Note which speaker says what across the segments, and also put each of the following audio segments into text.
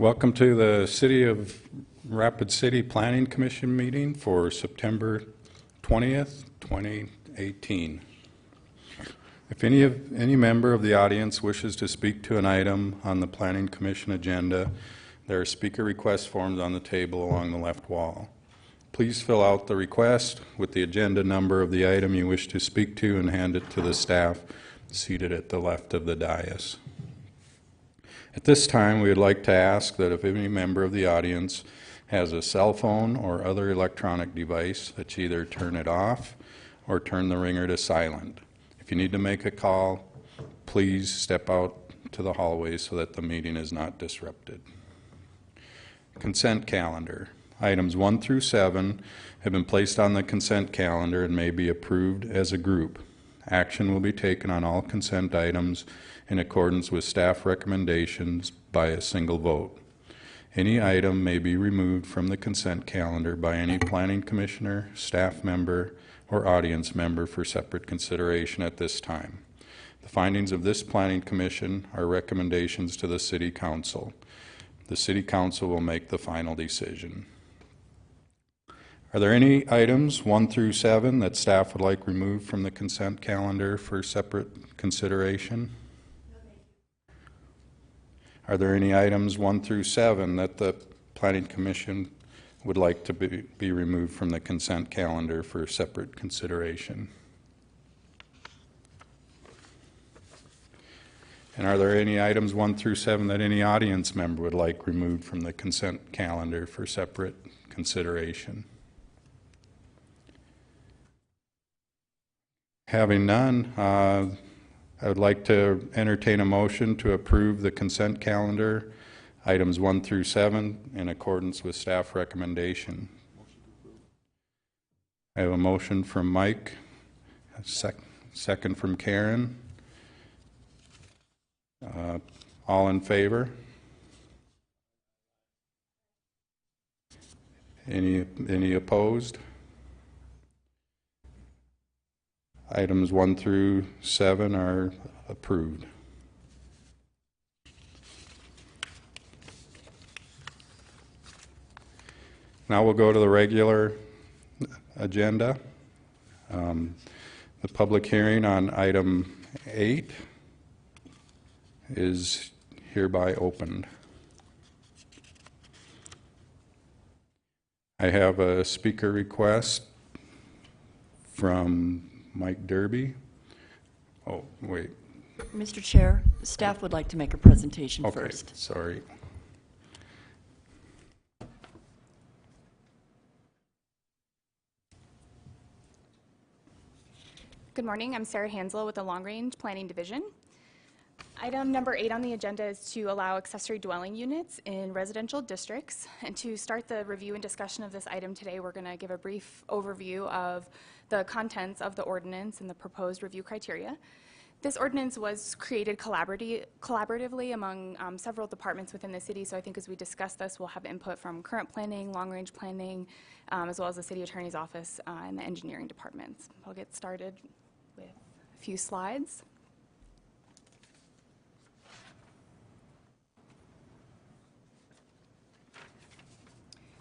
Speaker 1: Welcome to the City of Rapid City Planning Commission meeting for September 20th, 2018. If any member of the audience wishes to speak to an item on the Planning Commission agenda, there are speaker request forms on the table along the left wall. Please fill out the request with the agenda number of the item you wish to speak to and hand it to the staff seated at the left of the dais. At this time, we would like to ask that if any member of the audience has a cell phone or other electronic device, that you either turn it off or turn the ringer to silent. If you need to make a call, please step out to the hallway so that the meeting is not disrupted. Consent calendar. Items 1 through 7 have been placed on the consent calendar and may be approved as a group. Action will be taken on all consent items in accordance with staff recommendations by a single vote. Any item may be removed from the consent calendar by any planning commissioner, staff member, or audience member for separate consideration at this time. The findings of this planning commission are recommendations to the City Council. The City Council will make the final decision. Are there any items 1 through 7 that staff would like removed from the consent calendar for separate consideration? Are there any items 1 through 7 that the Planning Commission would like to be removed from the consent calendar for separate consideration? And are there any items 1 through 7 that any audience member would like removed from the consent calendar for separate consideration? Having none, I would like to entertain a motion to approve the consent calendar, items 1 through 7, in accordance with staff recommendation. I have a motion from Mike, a second from Karen. All in favor? Any opposed? Items 1 through 7 are approved. Now we'll go to the regular agenda. The public hearing on item 8 is hereby opened. I have a speaker request from Mike Derby. Oh, wait.
Speaker 2: Mr. Chair, staff would like to make a presentation first.
Speaker 1: Sorry.
Speaker 3: Good morning. I'm Sarah Hansel with the Long Range Planning Division. Item number 8 on the agenda is to allow accessory dwelling units in residential districts. And to start the review and discussion of this item today, we're going to give a brief overview of the contents of the ordinance and the proposed review criteria. This ordinance was created collaboratively among several departments within the city, so I think as we discuss this, we'll have input from current planning, long-range planning, as well as the city attorney's office and the engineering departments. I'll get started with a few slides.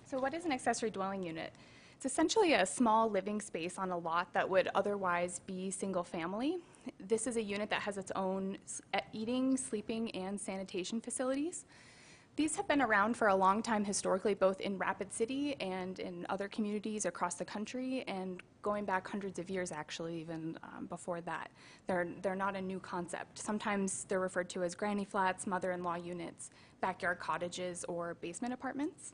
Speaker 3: So what is an accessory dwelling unit? It's essentially a small living space on a lot that would otherwise be single family. This is a unit that has its own eating, sleeping, and sanitation facilities. These have been around for a long time historically, both in Rapid City and in other communities across the country, and going back hundreds of years actually, even before that. They're not a new concept. Sometimes they're referred to as granny flats, mother-in-law units, backyard cottages, or basement apartments.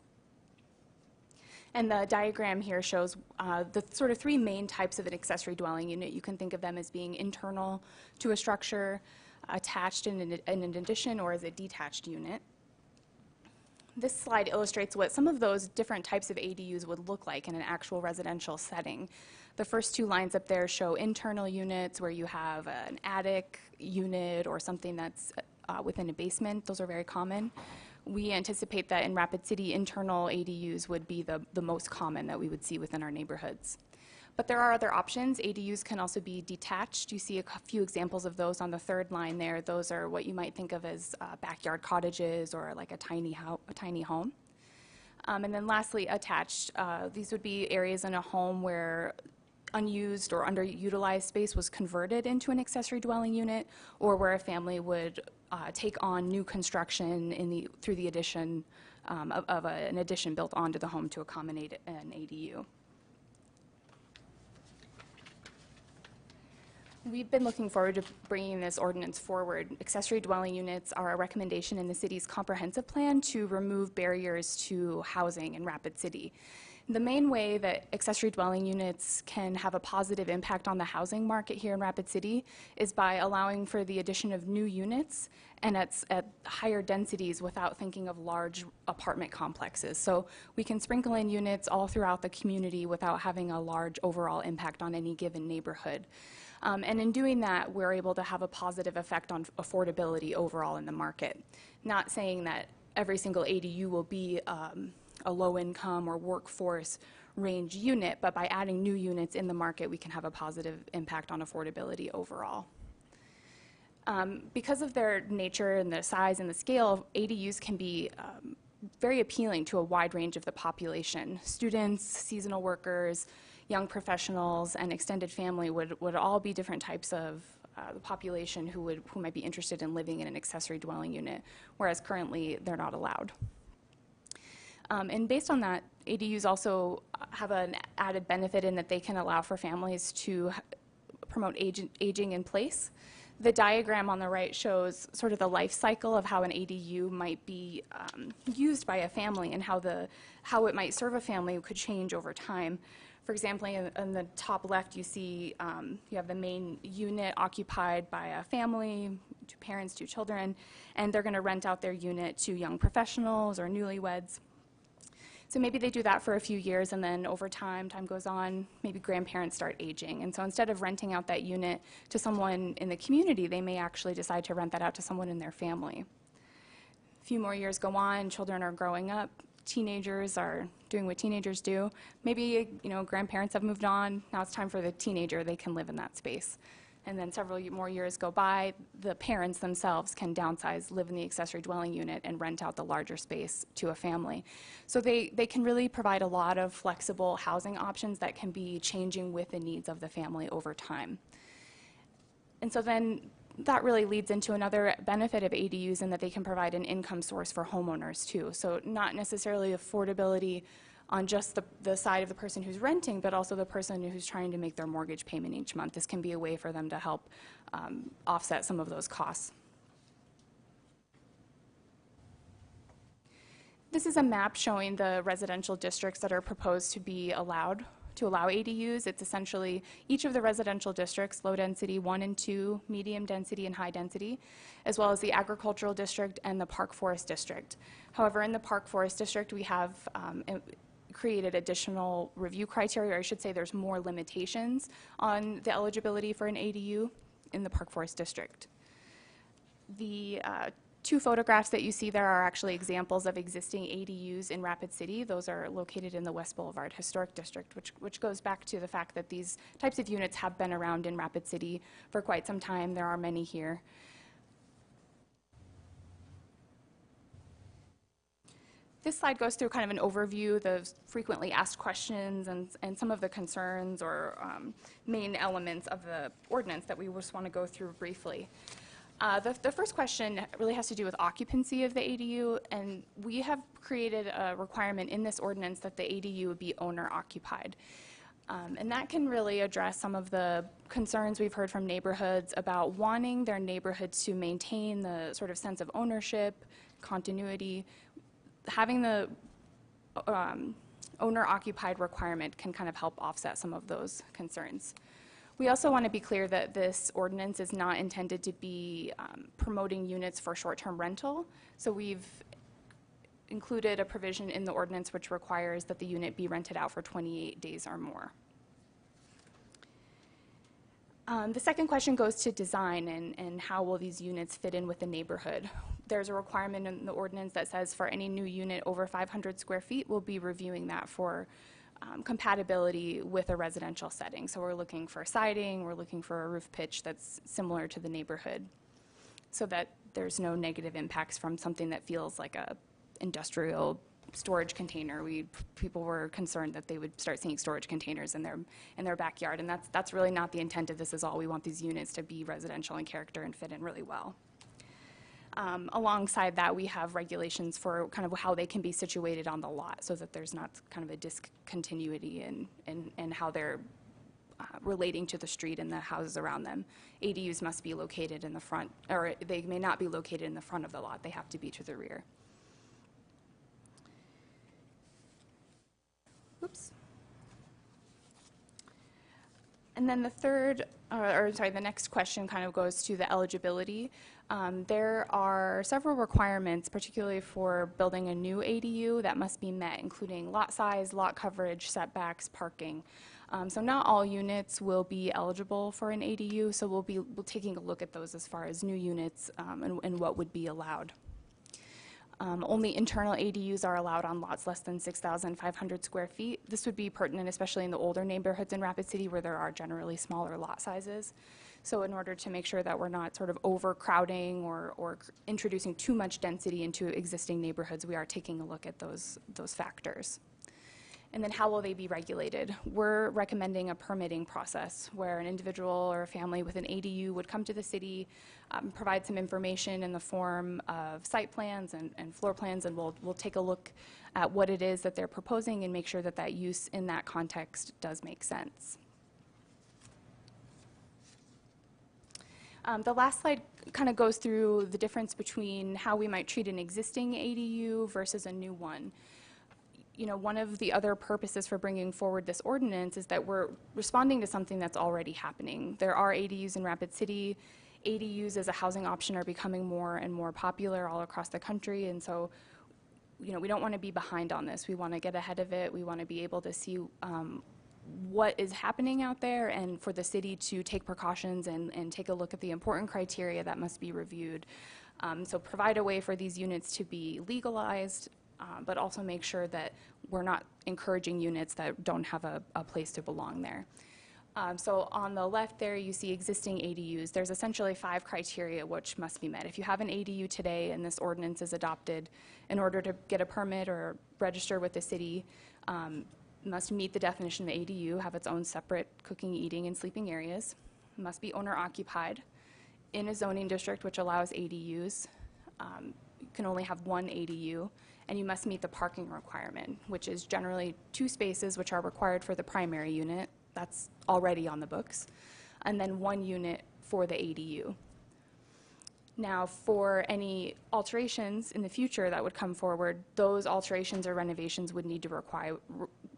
Speaker 3: And the diagram here shows the sort of 3 main types of an accessory dwelling unit. You can think of them as being internal to a structure, attached in an addition, or as a detached unit. This slide illustrates what some of those different types of ADUs would look like in an actual residential setting. The first 2 lines up there show internal units where you have an attic unit or something that's within a basement. Those are very common. We anticipate that in Rapid City, internal ADUs would be the most common that we would see within our neighborhoods. But there are other options. ADUs can also be detached. You see a few examples of those on the third line there. Those are what you might think of as backyard cottages or like a tiny home. And then lastly, attached. These would be areas in a home where unused or underutilized space was converted into an accessory dwelling unit, or where a family would take on new construction through the addition of an addition built onto the home to accommodate an ADU. We've been looking forward to bringing this ordinance forward. Accessory dwelling units are a recommendation in the city's comprehensive plan to remove barriers to housing in Rapid City. The main way that accessory dwelling units can have a positive impact on the housing market here in Rapid City is by allowing for the addition of new units and at higher densities without thinking of large apartment complexes. So we can sprinkle in units all throughout the community without having a large overall impact on any given neighborhood. And in doing that, we're able to have a positive effect on affordability overall in the market. Not saying that every single ADU will be a low-income or workforce range unit, but by adding new units in the market, we can have a positive impact on affordability overall. Because of their nature and the size and the scale, ADUs can be very appealing to a wide range of the population. Students, seasonal workers, young professionals, and extended family would all be different types of the population who might be interested in living in an accessory dwelling unit, whereas currently they're not allowed. And based on that, ADUs also have an added benefit in that they can allow for families to promote aging in place. The diagram on the right shows sort of the life cycle of how an ADU might be used by a family and how it might serve a family could change over time. For example, in the top left, you see you have the main unit occupied by a family, 2 parents, 2 children, and they're going to rent out their unit to young professionals or newlyweds. So maybe they do that for a few years, and then over time goes on, maybe grandparents start aging. And so instead of renting out that unit to someone in the community, they may actually decide to rent that out to someone in their family. A few more years go on, children are growing up, teenagers are doing what teenagers do. Maybe, grandparents have moved on, now it's time for the teenager, they can live in that space. And then several more years go by, the parents themselves can downsize, live in the accessory dwelling unit, and rent out the larger space to a family. So they can really provide a lot of flexible housing options that can be changing with the needs of the family over time. And so then that really leads into another benefit of ADUs in that they can provide an income source for homeowners too. So not necessarily affordability on just the side of the person who's renting, but also the person who's trying to make their mortgage payment each month. This can be a way for them to help offset some of those costs. This is a map showing the residential districts that are proposed to be allowed to allow ADUs. It's essentially each of the residential districts, low density 1 and 2, medium density and high density, as well as the agricultural district and the park forest district. However, in the park forest district, we have created additional review criteria, or I should say there's more limitations on the eligibility for an ADU in the Park Forest District. The 2 photographs that you see there are actually examples of existing ADUs in Rapid City. Those are located in the West Boulevard Historic District, which goes back to the fact that these types of units have been around in Rapid City for quite some time. There are many here. This slide goes through kind of an overview, the frequently asked questions and some of the concerns or main elements of the ordinance that we just want to go through briefly. The first question really has to do with occupancy of the ADU, and we have created a requirement in this ordinance that the ADU would be owner occupied. And that can really address some of the concerns we've heard from neighborhoods about wanting their neighborhood to maintain the sort of sense of ownership, continuity. Having the owner-occupied requirement can kind of help offset some of those concerns. We also want to be clear that this ordinance is not intended to be promoting units for short-term rental. So we've included a provision in the ordinance which requires that the unit be rented out for 28 days or more. The second question goes to design and how will these units fit in with the neighborhood. There's a requirement in the ordinance that says for any new unit over 500 square feet, we'll be reviewing that for compatibility with a residential setting. So we're looking for siding, we're looking for a roof pitch that's similar to the neighborhood, so that there's no negative impacts from something that feels like a industrial storage container. People were concerned that they would start seeing storage containers in their backyard, and that's really not the intent of this at all. We want these units to be residential in character and fit in really well. Alongside that, we have regulations for kind of how they can be situated on the lot, so that there's not kind of a discontinuity in how they're relating to the street and the houses around them. ADUs must be located in the front, or they may not be located in the front of the lot. They have to be to the rear. Oops. And then the the next question kind of goes to the eligibility. There are several requirements, particularly for building a new ADU, that must be met, including lot size, lot coverage, setbacks, parking. So not all units will be eligible for an ADU, so we'll be taking a look at those as far as new units and what would be allowed. Only internal ADUs are allowed on lots less than 6,500 square feet. This would be pertinent, especially in the older neighborhoods in Rapid City, where there are generally smaller lot sizes. So in order to make sure that we're not sort of overcrowding or introducing too much density into existing neighborhoods, we are taking a look at those factors. And then how will they be regulated? We're recommending a permitting process where an individual or a family with an ADU would come to the city, provide some information in the form of site plans and floor plans, and we'll take a look at what it is that they're proposing and make sure that that use in that context does make sense. The last slide kind of goes through the difference between how we might treat an existing ADU versus a new one. You know, one of the other purposes for bringing forward this ordinance is that we're responding to something that's already happening. There are ADUs in Rapid City. ADUs as a housing option are becoming more and more popular all across the country, and so, you know, we don't want to be behind on this. We want to get ahead of it. We want to be able to see what is happening out there, and for the city to take precautions and take a look at the important criteria that must be reviewed. So provide a way for these units to be legalized, but also make sure that we're not encouraging units that don't have a place to belong there. So on the left there, you see existing ADUs. There's essentially 5 criteria which must be met. If you have an ADU today and this ordinance is adopted, in order to get a permit or register with the city, must meet the definition of ADU, have its own separate cooking, eating, and sleeping areas, must be owner-occupied, in a zoning district which allows ADUs. You can only have one ADU, and you must meet the parking requirement, which is generally 2 spaces, which are required for the primary unit. That's already on the books, and then 1 unit for the ADU. Now, for any alterations in the future that would come forward, those alterations or renovations would need to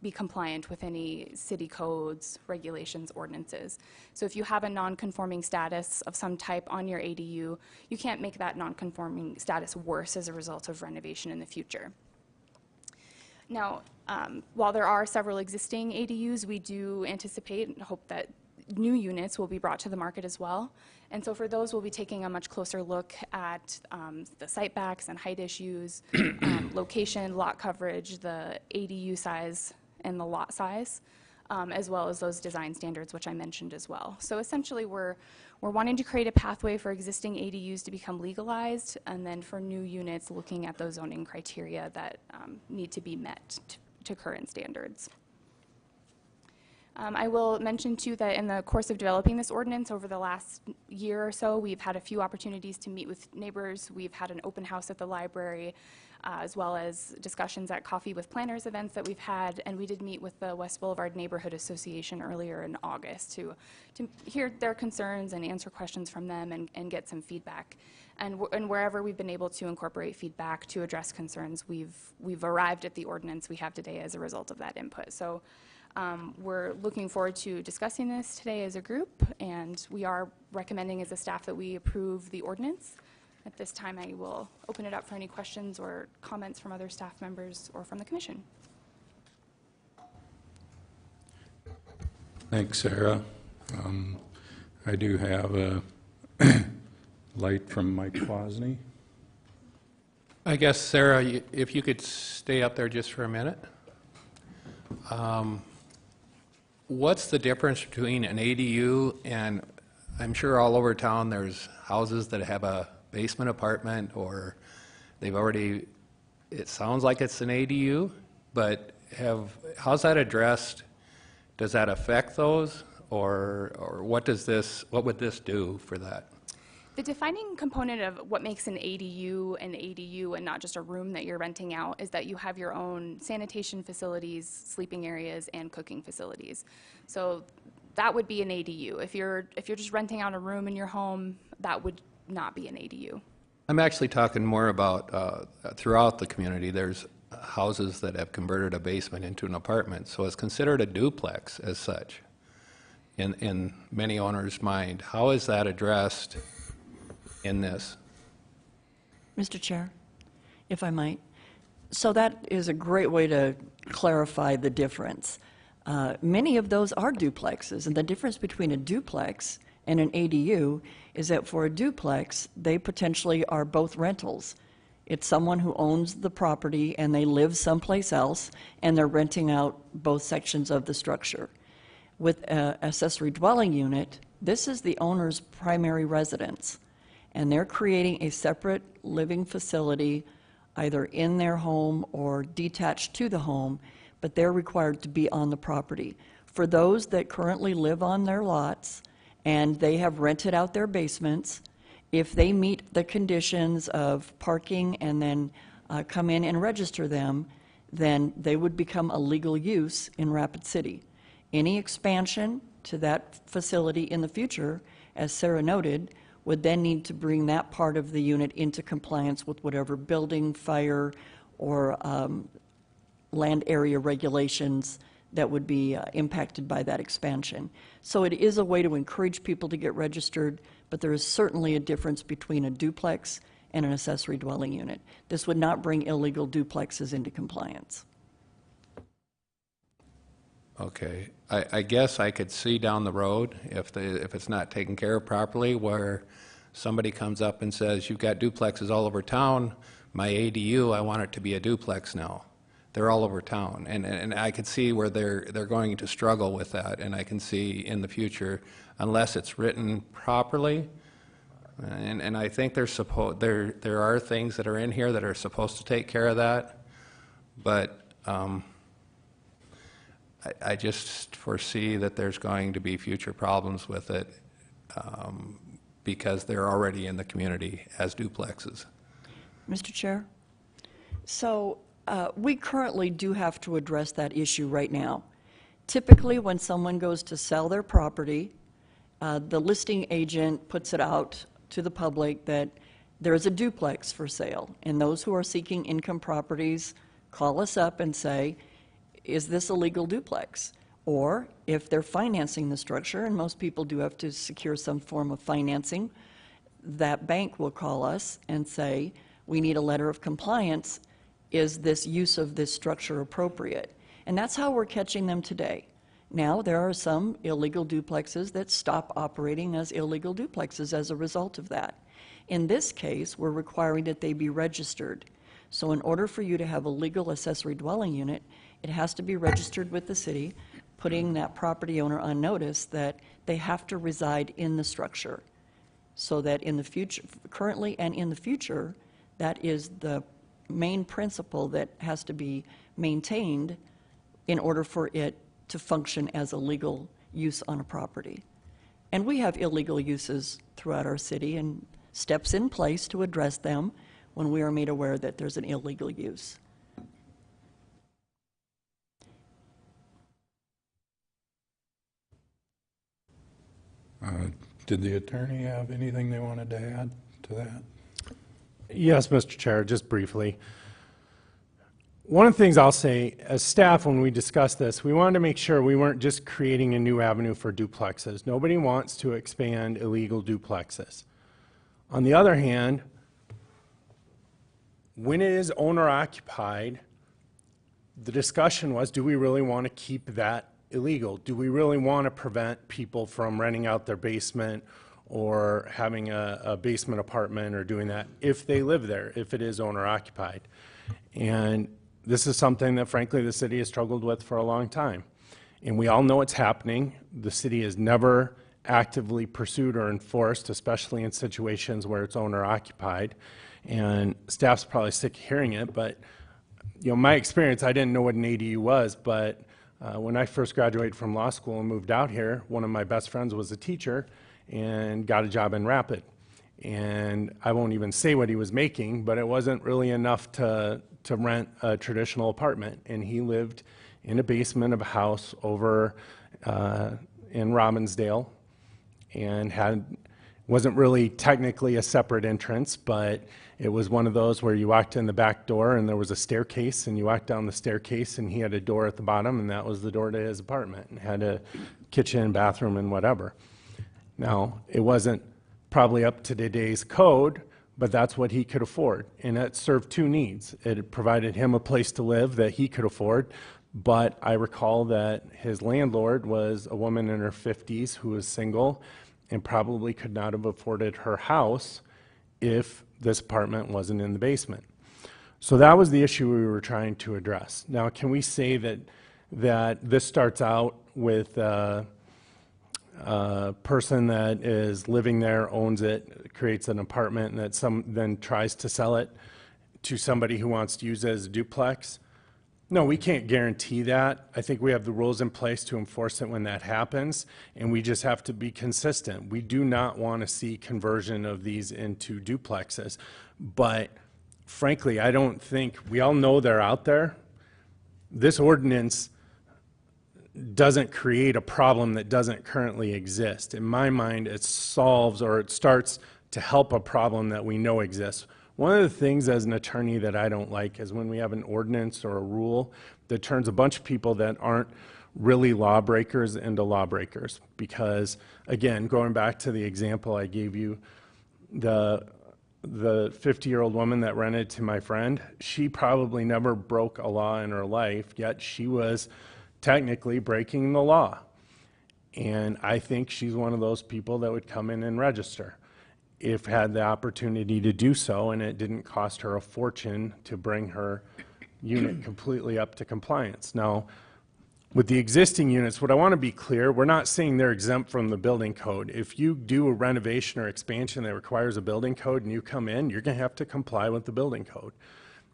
Speaker 3: be compliant with any city codes, regulations, ordinances. So if you have a non-conforming status of some type on your ADU, you can't make that non-conforming status worse as a result of renovation in the future. Now, while there are several existing ADUs, we do anticipate and hope that new units will be brought to the market as well. And so for those, we'll be taking a much closer look at the site backs and height issues, location, lot coverage, the ADU size and the lot size, as well as those design standards, which I mentioned as well. So essentially, we're wanting to create a pathway for existing ADUs to become legalized, and then for new units, looking at those zoning criteria that need to be met to current standards. I will mention, too, that in the course of developing this ordinance over the last year or so, we've had a few opportunities to meet with neighbors. We've had an open house at the library, as well as discussions at Coffee with Planners events that we've had, and we did meet with the West Boulevard Neighborhood Association earlier in August to hear their concerns and answer questions from them and get some feedback. And wherever we've been able to incorporate feedback to address concerns, we've arrived at the ordinance we have today as a result of that input. So we're looking forward to discussing this today as a group, and we are recommending as a staff that we approve the ordinance. At this time, I will open it up for any questions or comments from other staff members or from the commission.
Speaker 1: Thanks, Sarah. I do have a light from Mike Kwasny.
Speaker 4: I guess, Sarah, if you could stay up there just for a minute. What's the difference between an ADU and, I'm sure all over town there's houses that have a basement apartment, or they've already, it sounds like it's an ADU, but how's that addressed? Does that affect those, or what would this do for that?
Speaker 3: The defining component of what makes an ADU and not just a room that you're renting out is that you have your own sanitation facilities, sleeping areas, and cooking facilities. So that would be an ADU. If you're just renting out a room in your home, that would not be an ADU.
Speaker 4: I'm actually talking more about throughout the community, there's houses that have converted a basement into an apartment, so it's considered a duplex as such in many owners' mind. How is that addressed in this?
Speaker 2: Mr. Chair, if I might. So that is a great way to clarify the difference. Many of those are duplexes, and the difference between a duplex and an ADU is that for a duplex, they potentially are both rentals. It's someone who owns the property and they live someplace else, and they're renting out both sections of the structure. With an accessory dwelling unit, this is the owner's primary residence, and they're creating a separate living facility either in their home or detached to the home, but they're required to be on the property. For those that currently live on their lots and they have rented out their basements, if they meet the conditions of parking and then come in and register them, then they would become a legal use in Rapid City. Any expansion to that facility in the future, as Sarah noted, would then need to bring that part of the unit into compliance with whatever building, fire, or land area regulations that would be impacted by that expansion. So it is a way to encourage people to get registered, but there is certainly a difference between a duplex and an accessory dwelling unit. This would not bring illegal duplexes into compliance.
Speaker 4: Okay, I guess I could see down the road, if it's not taken care of properly, where somebody comes up and says, you've got duplexes all over town, my ADU, I want it to be a duplex now. They're all over town, and I could see where they're going to struggle with that, and I can see in the future, unless it's written properly, and I think there are things that are in here that are supposed to take care of that, but I just foresee that there's going to be future problems with it because they're already in the community as duplexes.
Speaker 2: Mr. Chair? So we currently do have to address that issue right now. Typically, when someone goes to sell their property, the listing agent puts it out to the public that there is a duplex for sale, and those who are seeking income properties call us up and say, is this a legal duplex? Or if they're financing the structure, and most people do have to secure some form of financing, that bank will call us and say, we need a letter of compliance. Is this use of this structure appropriate? And that's how we're catching them today. Now, there are some illegal duplexes that stop operating as illegal duplexes as a result of that. In this case, we're requiring that they be registered. So in order for you to have a legal accessory dwelling unit, it has to be registered with the city, putting that property owner on notice that they have to reside in the structure, so that in the future, currently and in the future, that is the main principle that has to be maintained in order for it to function as a legal use on a property. And we have illegal uses throughout our city and steps in place to address them when we are made aware that there's an illegal use.
Speaker 1: Did the attorney have anything they wanted to add to that?
Speaker 5: Yes, Mr. Chair, just briefly. One of the things I'll say, as staff, when we discussed this, we wanted to make sure we weren't just creating a new avenue for duplexes. Nobody wants to expand illegal duplexes. On the other hand, when it is owner-occupied, the discussion was, do we really want to keep that illegal? Do we really want to prevent people from renting out their basement or having a basement apartment or doing that if they live there, if it is owner-occupied? And This is something that frankly the city has struggled with for a long time. And we all know it's happening. The city has never actively pursued or enforced, especially in situations where it's owner occupied. And staff's probably sick of hearing it, but my experience, I didn't know what an ADU was, but when I first graduated from law school and moved out here, one of my best friends was a teacher and got a job in Rapid. And I won't even say what he was making, but it wasn't really enough to rent a traditional apartment. And he lived in a basement of a house over in Robbinsdale, and wasn't really technically a separate entrance, but it was one of those where you walked in the back door and there was a staircase, and you walked down the staircase and he had a door at the bottom, and that was the door to his apartment, and had a kitchen, bathroom, and whatever. Now, it wasn't probably up to today's code, but that's what he could afford, and it served two needs. It provided him a place to live that he could afford, but I recall that his landlord was a woman in her 50s who was single and probably could not have afforded her house if this apartment wasn't in the basement. So that was the issue we were trying to address. Now, can we say that this starts out with a person that is living there, owns it, creates an apartment, and that then tries to sell it to somebody who wants to use it as a duplex? No, we can't guarantee that. I think we have the rules in place to enforce it when that happens, and we just have to be consistent. We do not want to see conversion of these into duplexes, but frankly, I don't think, we all know they're out there. This ordinance doesn't create a problem that doesn't currently exist. In my mind, it solves, or it starts to help a problem that we know exists. One of the things as an attorney that I don't like is when we have an ordinance or a rule that turns a bunch of people that aren't really lawbreakers into lawbreakers. Because, again, going back to the example I gave you, the 50-year-old woman that rented to my friend, she probably never broke a law in her life, yet she was technically breaking the law. And I think she's one of those people that would come in and register if had the opportunity to do so, and it didn't cost her a fortune to bring her unit completely up to compliance. Now, with the existing units, what I want to be clear, we're not saying they're exempt from the building code. If you do a renovation or expansion that requires a building code and you come in, you're going to have to comply with the building code,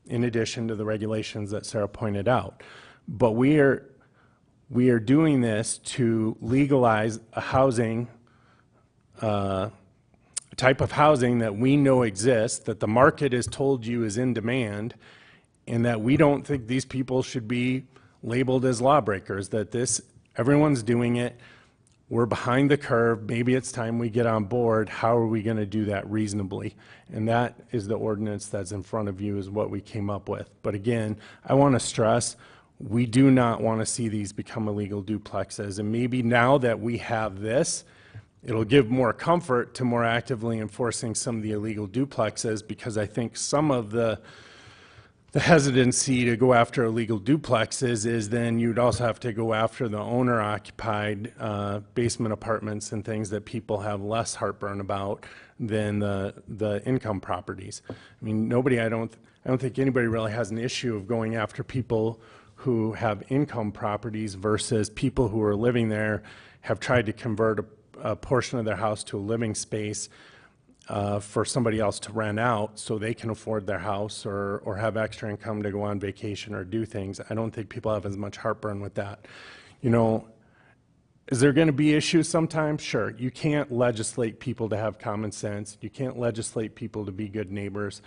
Speaker 5: in addition to the regulations that Sarah pointed out. But we are doing this to legalize a housing, type of housing that we know exists, that the market has told you is in demand, and that we don't think these people should be labeled as lawbreakers, that everyone's doing it, we're behind the curve, maybe it's time we get on board. How are we going to do that reasonably? And that is the ordinance that's in front of you, is what we came up with. But again, I want to stress, we do not want to see these become illegal duplexes, and maybe now that we have this, it'll give more comfort to more actively enforcing some of the illegal duplexes, because I think some of the hesitancy to go after illegal duplexes is then you'd also have to go after the owner-occupied basement apartments and things that people have less heartburn about than the income properties. I mean, I don't think anybody really has an issue of going after people who have income properties versus people who are living there, have tried to convert a portion of their house to a living space for somebody else to rent out so they can afford their house or have extra income to go on vacation or do things. I don't think people have as much heartburn with that. Is there going to be issues sometimes? Sure. You can't legislate people to have common sense. You can't legislate people to be good neighbors.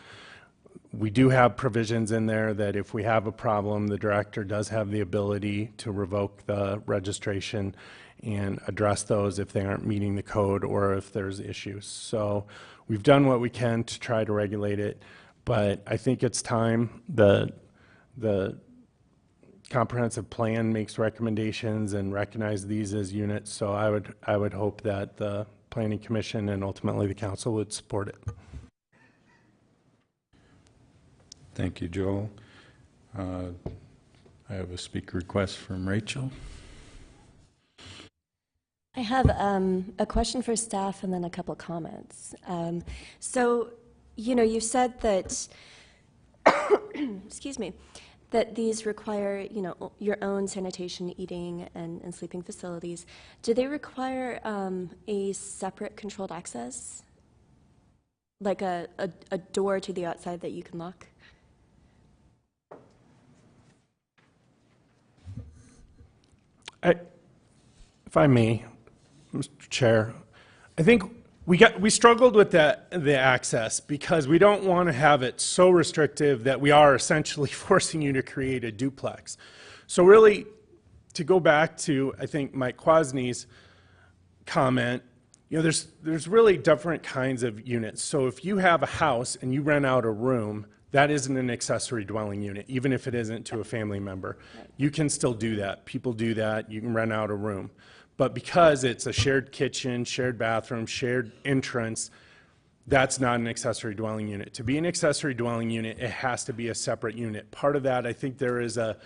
Speaker 5: We do have provisions in there that if we have a problem, the director does have the ability to revoke the registration and address those if they aren't meeting the code or if there's issues. So we've done what we can to try to regulate it, but I think it's time. The comprehensive plan makes recommendations and recognizes these as units, so I would hope that the Planning Commission and ultimately the council would support it.
Speaker 1: Thank you, Joel. I have a speaker request from Rachel.
Speaker 6: I have a question for staff and then a couple comments. So, you said that, excuse me, that these require, your own sanitation, eating, and sleeping facilities. Do they require a separate controlled access? Like a door to the outside that you can lock?
Speaker 5: If I may, Mr. Chair, I think we struggled with the access because we don't want to have it so restrictive that we are essentially forcing you to create a duplex. So really, to go back to, I think, Mike Kwasny's comment, there's really different kinds of units. So if you have a house and you rent out a room, that isn't an accessory dwelling unit, even if it isn't to a family member. You can still do that. People do that. You can rent out a room. But because it's a shared kitchen, shared bathroom, shared entrance, that's not an accessory dwelling unit. To be an accessory dwelling unit, it has to be a separate unit. Part of that, I think there is a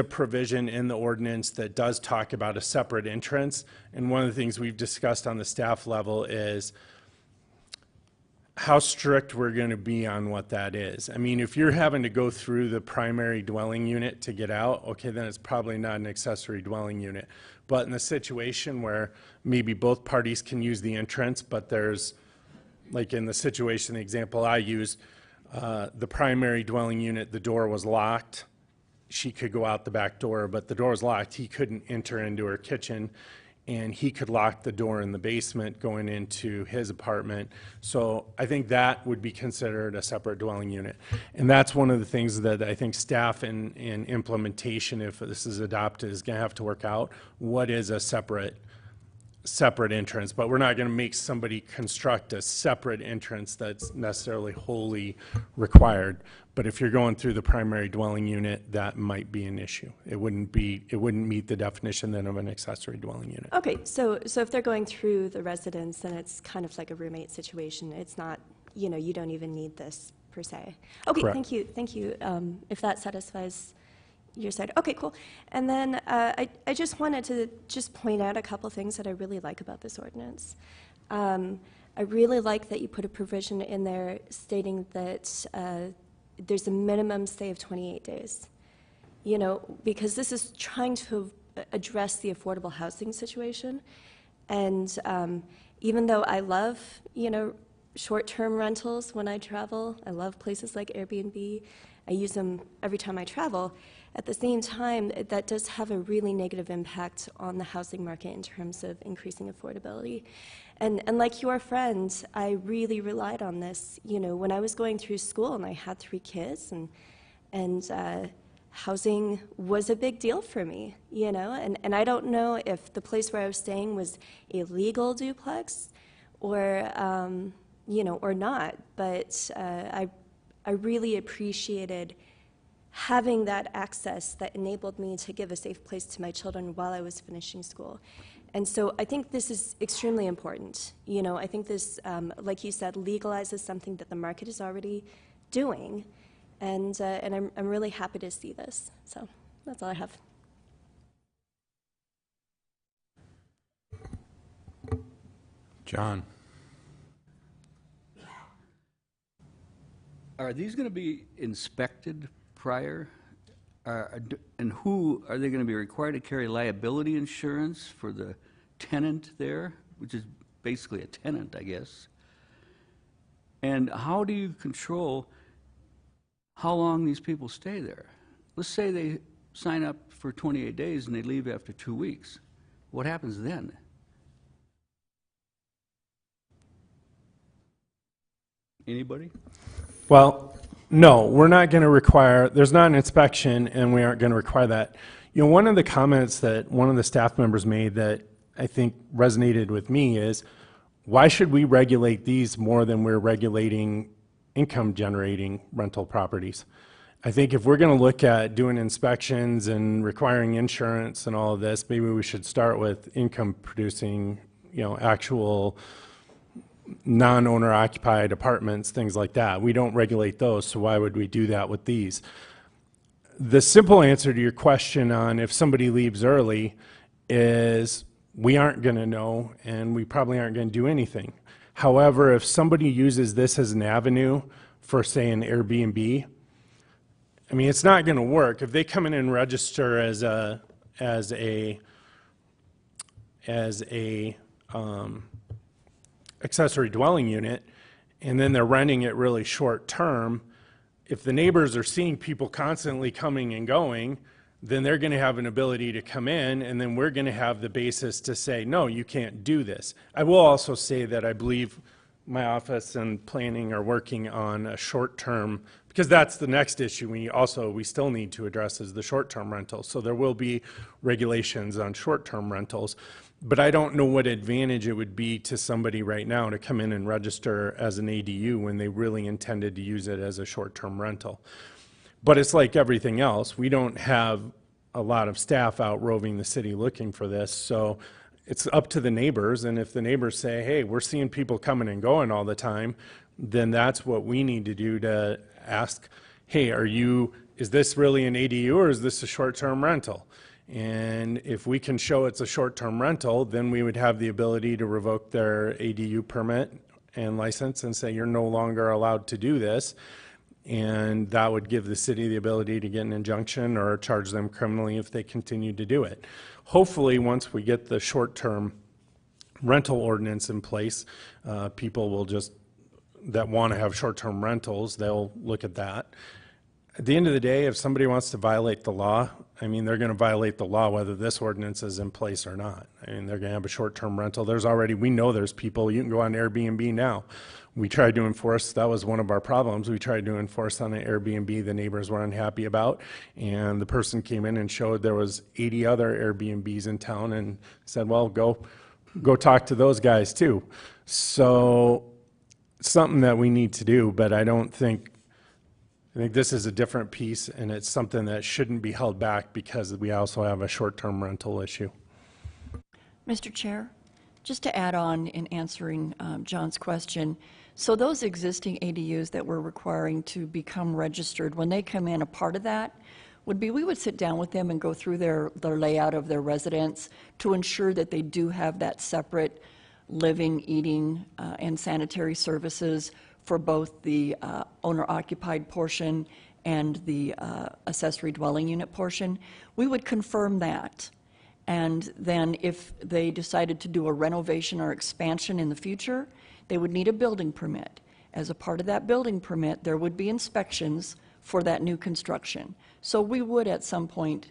Speaker 5: provision in the ordinance that does talk about a separate entrance. And one of the things we've discussed on the staff level is how strict we're going to be on what that is. I mean, if you're having to go through the primary dwelling unit to get out, okay, then it's probably not an accessory dwelling unit. But in the situation where maybe both parties can use the entrance, but there's, like in the situation, the example I used, the primary dwelling unit, the door was locked. She could go out the back door, but the door was locked. He couldn't enter into her kitchen, and he could lock the door in the basement going into his apartment. So I think that would be considered a separate dwelling unit. And that's one of the things that I think staff in implementation, if this is adopted, is going to have to work out. What is a separate entrance? But we're not going to make somebody construct a separate entrance that's necessarily wholly required. But if you're going through the primary dwelling unit, that might be an issue. It wouldn't meet the definition then of an accessory dwelling unit.
Speaker 6: Okay, so if they're going through the residence, then it's kind of like a roommate situation. It's not, you don't even need this per se. Okay,
Speaker 5: Correct.
Speaker 6: thank you. If that satisfies your side. Okay, cool. And then I just wanted to just point out a couple things that I really like about this ordinance. I really like that you put a provision in there stating that there's a minimum stay of 28 days. Because this is trying to address the affordable housing situation. And even though I love, short-term rentals when I travel, I love places like Airbnb, I use them every time I travel. At the same time, that does have a really negative impact on the housing market in terms of increasing affordability. And like your friend, I really relied on this. When I was going through school and I had 3 kids, and housing was a big deal for me, And I don't know if the place where I was staying was a legal duplex or, or not, but I really appreciated having that access that enabled me to give a safe place to my children while I was finishing school. And so I think this is extremely important. I think this, like you said, legalizes something that the market is already doing, and I'm really happy to see this. So that's all I have.
Speaker 1: John.
Speaker 7: Are these going to be inspected prior? And who, are they going to be required to carry liability insurance for the tenant there, which is basically a tenant, I guess? And how do you control how long these people stay there? Let's say they sign up for 28 days and they leave after 2 weeks. What happens then? Anybody?
Speaker 5: Well, no, we're not going to require, there's not an inspection, and we aren't going to require that. One of the comments that one of the staff members made that I think resonated with me is, why should we regulate these more than we're regulating income-generating rental properties? I think if we're going to look at doing inspections and requiring insurance and all of this, maybe we should start with income-producing, actual non-owner occupied apartments, things like that. We don't regulate those, so why would we do that with these? The simple answer to your question on if somebody leaves early is we aren't going to know, and we probably aren't going to do anything. However, if somebody uses this as an avenue for, say, an Airbnb, I mean, it's not going to work. If they come in and register as a accessory dwelling unit, and then they're renting it really short term, if the neighbors are seeing people constantly coming and going, then they're going to have an ability to come in, and then we're going to have the basis to say, no, you can't do this. I will also say that I believe my office and planning are working on a short-term, because that's the next issue we still need to address is the short-term rentals. So there will be regulations on short-term rentals, but I don't know what advantage it would be to somebody right now to come in and register as an ADU when they really intended to use it as a short-term rental. But it's like everything else. We don't have a lot of staff out roving the city looking for this, so it's up to the neighbors. And if the neighbors say, hey, we're seeing people coming and going all the time, then that's what we need to do to ask, hey, is this really an ADU or is this a short-term rental? And if we can show it's a short-term rental, then we would have the ability to revoke their ADU permit and license and say, you're no longer allowed to do this. And that would give the city the ability to get an injunction or charge them criminally if they continue to do it. Hopefully, once we get the short-term rental ordinance in place, people will that want to have short-term rentals, they'll look at that. At the end of the day, if somebody wants to violate the law, I mean, they're going to violate the law whether this ordinance is in place or not. I mean, they're going to have a short-term rental. We know there's people, you can go on Airbnb now. We tried to enforce, that was one of our problems. We tried to enforce on an Airbnb the neighbors were unhappy about, and the person came in and showed there was 80 other Airbnbs in town and said, well, go talk to those guys too. So something that we need to do, but I think this is a different piece, and it's something that shouldn't be held back because we also have a short-term rental issue.
Speaker 2: Mr. Chair, just to add on in answering John's question, so those existing ADUs that we're requiring to become registered, when they come in, a part of that would be we would sit down with them and go through their layout of their residence to ensure that they do have that separate living, eating, and sanitary services for both the owner-occupied portion and the accessory dwelling unit portion. We would confirm that. And then if they decided to do a renovation or expansion in the future, they would need a building permit. As a part of that building permit, there would be inspections for that new construction. So we would at some point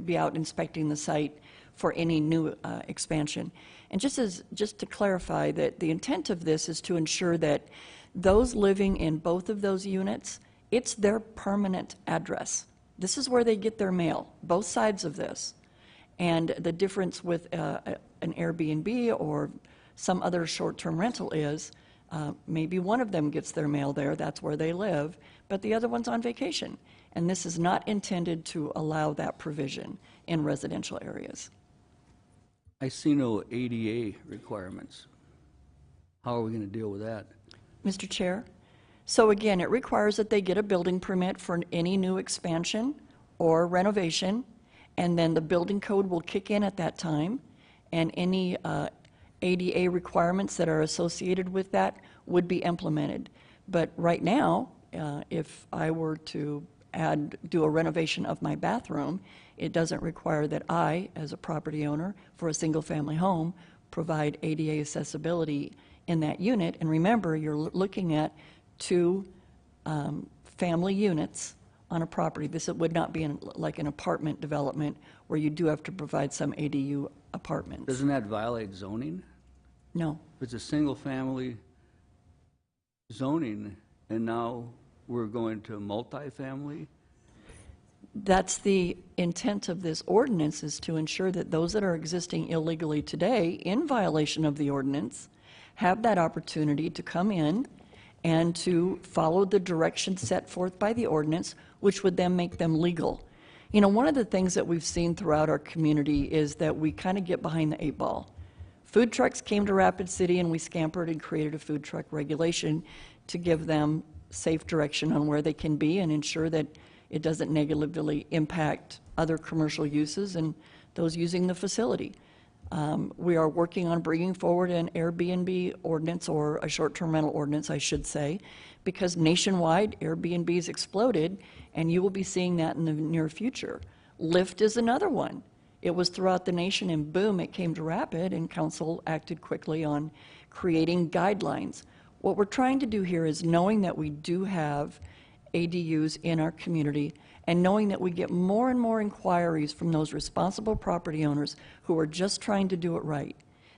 Speaker 2: be out inspecting the site for any new expansion. And just to clarify that the intent of this is to ensure that those living in both of those units, it's their permanent address. This is where they get their mail, both sides of this. And the difference with an Airbnb or some other short-term rental is maybe one of them gets their mail there, that's where they live, but the other one's on vacation. And this is not intended to allow that provision in residential areas.
Speaker 7: I see no ADA requirements. How are we going to deal with that?
Speaker 2: Mr. Chair, so again, it requires that they get a building permit for any new expansion or renovation, and then the building code will kick in at that time, and any ADA requirements that are associated with that would be implemented. But right now, if I were to do a renovation of my bathroom, it doesn't require that I, as a property owner for a single-family home, provide ADA accessibility in that unit. And remember, you're looking at two family units on a property. This would not be like an apartment development where you do have to provide some ADU apartments.
Speaker 7: Doesn't that violate zoning?
Speaker 2: No.
Speaker 7: It's a single-family zoning, and now we're going to multifamily?
Speaker 2: That's the intent of this ordinance, is to ensure that those that are existing illegally today in violation of the ordinance have that opportunity to come in and to follow the directions set forth by the ordinance, which would then make them legal. You know, one of the things that we've seen throughout our community is that we kind of get behind the 8 ball. Food trucks came to Rapid City and we scampered and created a food truck regulation to give them safe direction on where they can be and ensure that it doesn't negatively impact other commercial uses and those using the facility. We are working on bringing forward an Airbnb ordinance, or a short-term rental ordinance, I should say, because nationwide Airbnbs exploded, And you will be seeing that in the near future. Lyft is another one. It was throughout the nation, and boom, it came to Rapid, and council acted quickly on creating guidelines. What we're trying to do here is, knowing that we do have ADUs in our community, and knowing that we get more and more inquiries from those responsible property owners who are just trying to do it right.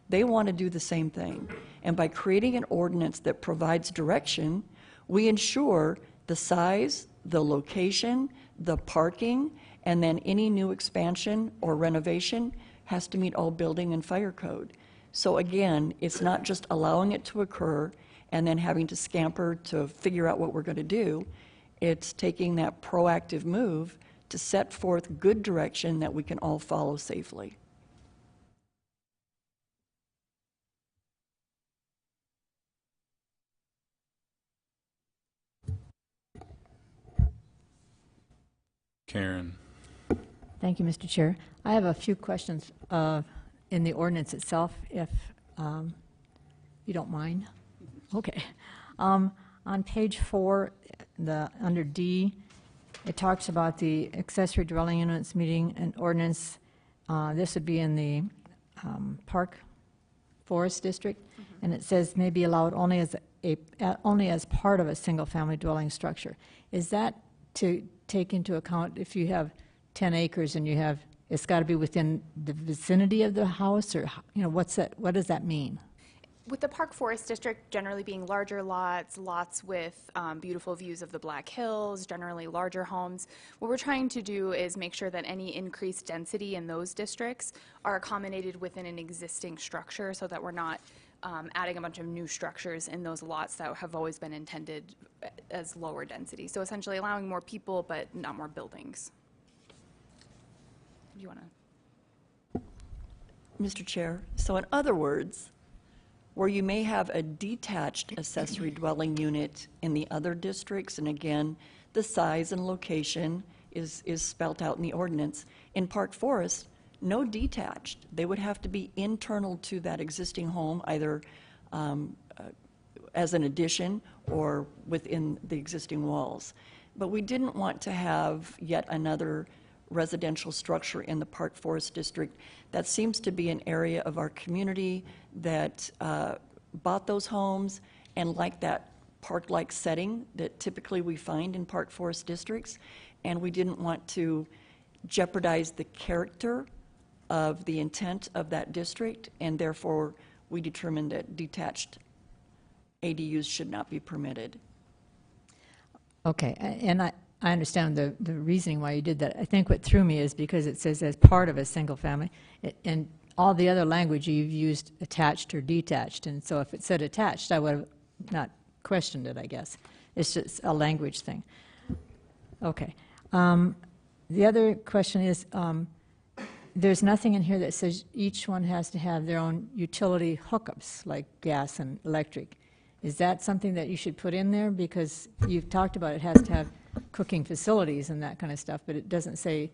Speaker 2: They want to do the same thing. And by creating an ordinance that provides direction, we ensure the size, the location, the parking, and then any new expansion or renovation has to meet all building and fire code. So again, it's not just allowing it to occur and then having to scamper to figure out what we're going to do. It's taking that proactive move to set forth good direction that we can all follow safely.
Speaker 1: Karen.
Speaker 8: Thank you, Mr. Chair. I have a few questions in the ordinance itself, if you don't mind. Okay. On page 4, under D, it talks about the accessory dwelling units meeting an ordinance. This would be in the Park Forest District, and it says may be allowed only as part of a single-family dwelling structure. Is that to take into account if you have 10 acres and you have, it's got to be within the vicinity of the house, or what does that mean?
Speaker 3: With the Park Forest District generally being larger lots, lots with beautiful views of the Black Hills, generally larger homes, what we're trying to do is make sure that any increased density in those districts are accommodated within an existing structure, so that we're not adding a bunch of new structures in those lots that have always been intended as lower density. So essentially allowing more people but not more buildings. Do you want to?
Speaker 2: Mr. Chair, so in other words, where you may have a detached accessory dwelling unit in the other districts, and again, the size and location is spelt out in the ordinance. In Park Forest, no detached. They would have to be internal to that existing home, either as an addition or within the existing walls. But we didn't want to have yet another residential structure in the Park Forest District. That seems to be an area of our community that bought those homes and like that park-like setting that typically we find in Park Forest districts, and we didn't want to jeopardize the character of the intent of that district, and therefore we determined that detached ADUs should not be permitted.
Speaker 8: Okay, and I understand the reasoning why you did that. I think what threw me is because it says as part of a single family, and all the other language you've used attached or detached, and so if it said attached, I would have not questioned it, I guess. It's just a language thing. Okay. The other question is, there's nothing in here that says each one has to have their own utility hookups, like gas and electric. Is that something that you should put in there? Because you've talked about it has to have cooking facilities and that kind of stuff, but it doesn't say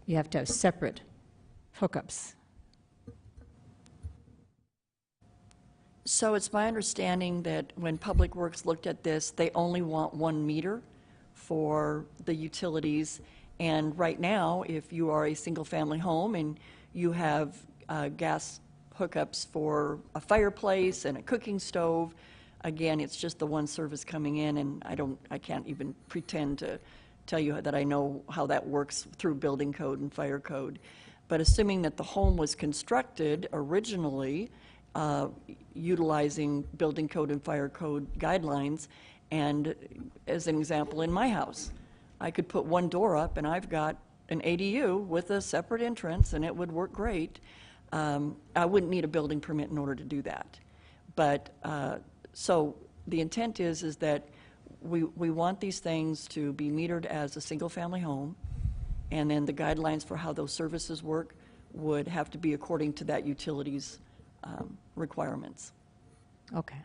Speaker 8: you have to have separate hookups.
Speaker 2: So it's my understanding that when Public Works looked at this, they only want 1 meter for the utilities. And right now, if you are a single-family home and you have gas hookups for a fireplace and a cooking stove, again, it's just the one service coming in, and I can't even pretend to tell you that I know how that works through building code and fire code. But assuming that the home was constructed originally utilizing building code and fire code guidelines, and as an example, in my house, I could put one door up and I've got an ADU with a separate entrance and it would work great. I wouldn't need a building permit in order to do that. But so the intent is that we want these things to be metered as a single-family home, and then the guidelines for how those services work would have to be according to that utilities requirements.
Speaker 8: Okay.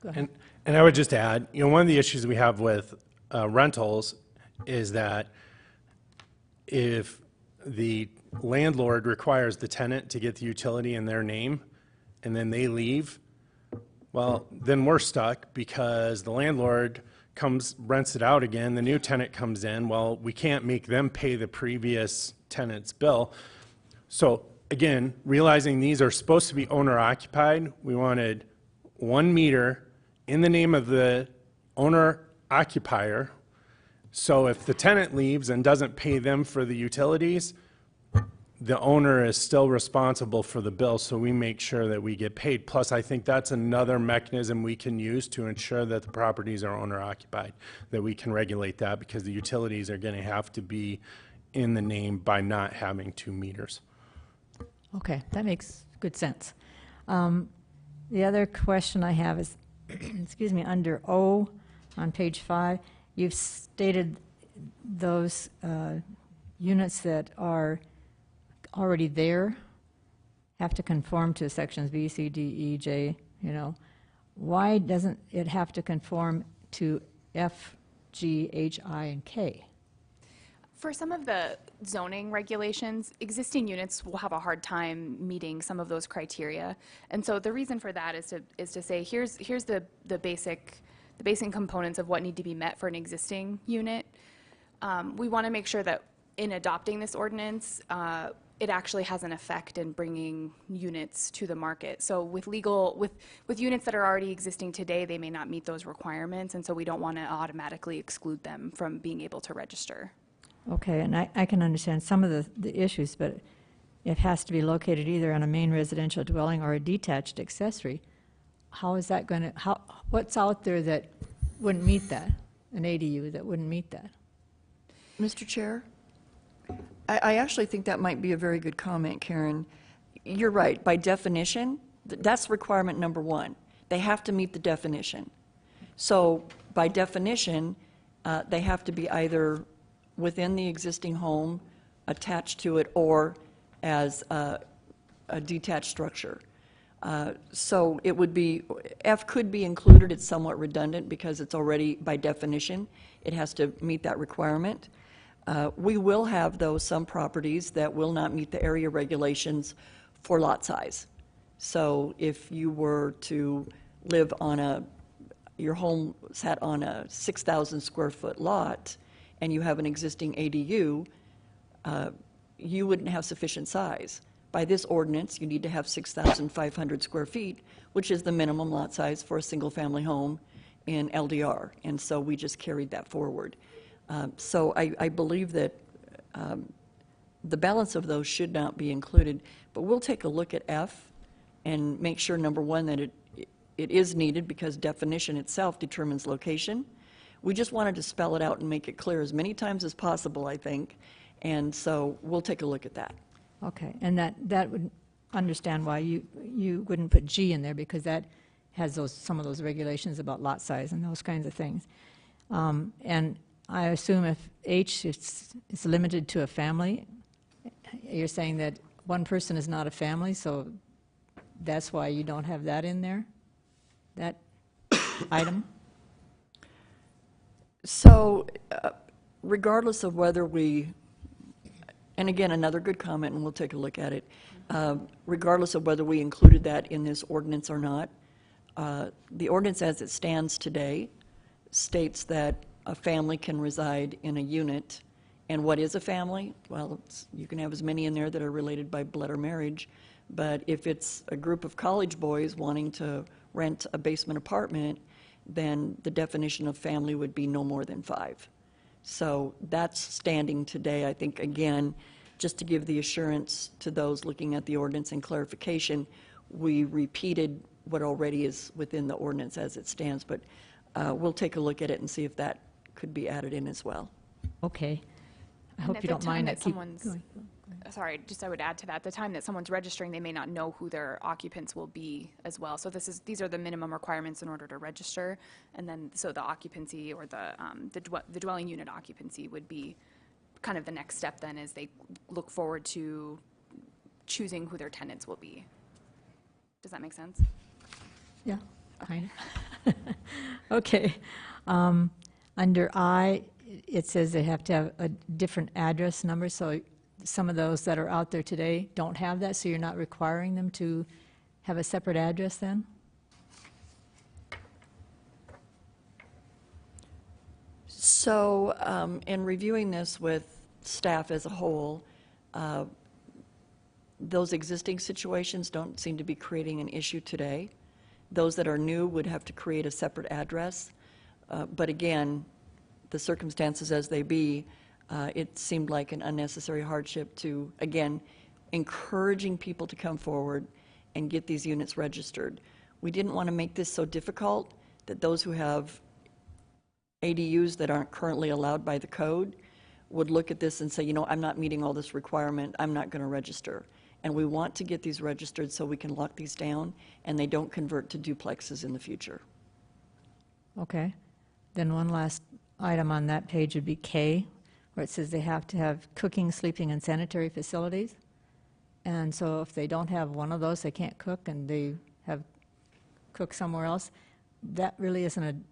Speaker 8: Go ahead.
Speaker 5: And I would just add, one of the issues we have with rentals is that if the landlord requires the tenant to get the utility in their name and then they leave, well, then we're stuck because the landlord comes, rents it out again, the new tenant comes in, well, we can't make them pay the previous tenant's bill. So again, realizing these are supposed to be owner occupied, we wanted 1 meter in the name of the owner occupier. So if the tenant leaves and doesn't pay them for the utilities, the owner is still responsible for the bill, so we make sure that we get paid. Plus, I think that's another mechanism we can use to ensure that the properties are owner occupied, that we can regulate that, because the utilities are going to have to be in the name by not having 2 meters.
Speaker 8: Okay, that makes good sense. The other question I have is, excuse me, under O on page 5, you've stated those units that are already there have to conform to sections B, C, D, E, J, you know. Why doesn't it have to conform to F, G, H, I, and K?
Speaker 3: For some of the zoning regulations, existing units will have a hard time meeting some of those criteria. And so the reason for that is to say, here's the basic components of what need to be met for an existing unit. We want to make sure that in adopting this ordinance, it actually has an effect in bringing units to the market. So with units that are already existing today, they may not meet those requirements, and so we don't want to automatically exclude them from being able to register.
Speaker 8: Okay, and I can understand some of the issues, but it has to be located either on a main residential dwelling or a detached accessory. How is that going to, what's out there that wouldn't meet that, an ADU that wouldn't meet that?
Speaker 2: Mr. Chair, I actually think that might be a very good comment, Karen. You're right. By definition, that's requirement number 1. They have to meet the definition. So by definition, they have to be either within the existing home, attached to it, or as a detached structure. So it would be, F could be included. It's somewhat redundant because it's already, by definition, it has to meet that requirement. We will have, though, some properties that will not meet the area regulations for lot size. So if you were to live on your home sat on a 6,000 square foot lot and you have an existing ADU, you wouldn't have sufficient size. By this ordinance, you need to have 6,500 square feet, which is the minimum lot size for a single-family home in LDR. And so we just carried that forward. So I believe that the balance of those should not be included, but we'll take a look at F and make sure, number 1, that it is needed because definition itself determines location. We just wanted to spell it out and make it clear as many times as possible, I think, and so we'll take a look at that.
Speaker 8: Okay, and that would understand why you wouldn't put G in there, because that has some of those regulations about lot size and those kinds of things. And I assume if H is limited to a family, you're saying that one person is not a family, so that's why you don't have that in there, that item?
Speaker 2: So regardless of whether and again, another good comment, and we'll take a look at it, regardless of whether we included that in this ordinance or not, the ordinance as it stands today states that a family can reside in a unit. And what is a family? Well, you can have as many in there that are related by blood or marriage, but if it's a group of college boys wanting to rent a basement apartment, then the definition of family would be no more than 5. So that's standing today. I think, again, just to give the assurance to those looking at the ordinance and clarification, we repeated what already is within the ordinance as it stands, but we'll take a look at it and see if that could be added in as well.
Speaker 8: Okay. I
Speaker 3: And
Speaker 8: hope
Speaker 3: at
Speaker 8: you
Speaker 3: the
Speaker 8: don't
Speaker 3: time
Speaker 8: mind
Speaker 3: that
Speaker 8: that keep
Speaker 3: someone's-
Speaker 8: going.
Speaker 3: Sorry, just I would add to that, the time that someone's registering, they may not know who their occupants will be as well. So these are the minimum requirements in order to register, and then so the occupancy or the dwelling unit occupancy would be kind of the next step then as they look forward to choosing who their tenants will be. Does that make sense?
Speaker 8: Yeah, kind of. Okay. Under I, it says they have to have a different address number, so some of those that are out there today don't have that, so you're not requiring them to have a separate address then?
Speaker 2: So, in reviewing this with staff as a whole, those existing situations don't seem to be creating an issue today. Those that are new would have to create a separate address. But again, the circumstances as they be, it seemed like an unnecessary hardship to, again, encouraging people to come forward and get these units registered. We didn't want to make this so difficult that those who have ADUs that aren't currently allowed by the code would look at this and say, you know, I'm not meeting all this requirement, I'm not going to register. And we want to get these registered so we can lock these down and they don't convert to duplexes in the future.
Speaker 8: Okay. Then one last item on that page would be K, where it says they have to have cooking, sleeping, and sanitary facilities. And so if they don't have one of those, they can't cook, and they have cook somewhere else, that really isn't an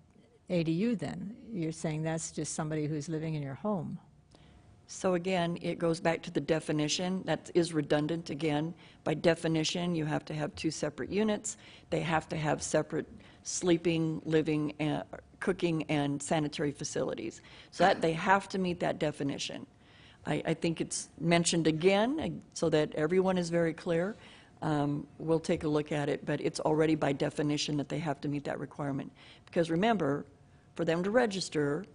Speaker 8: ADU then. You're saying that's just somebody who's living in your home.
Speaker 2: So again, it goes back to the definition. That is redundant again. By definition, you have to have two separate units. They have to have separate sleeping, living, cooking, and sanitary facilities. So that they have to meet that definition. I think it's mentioned again so that everyone is very clear. We'll take a look at it, but it's already by definition that they have to meet that requirement. Because remember, for them to register,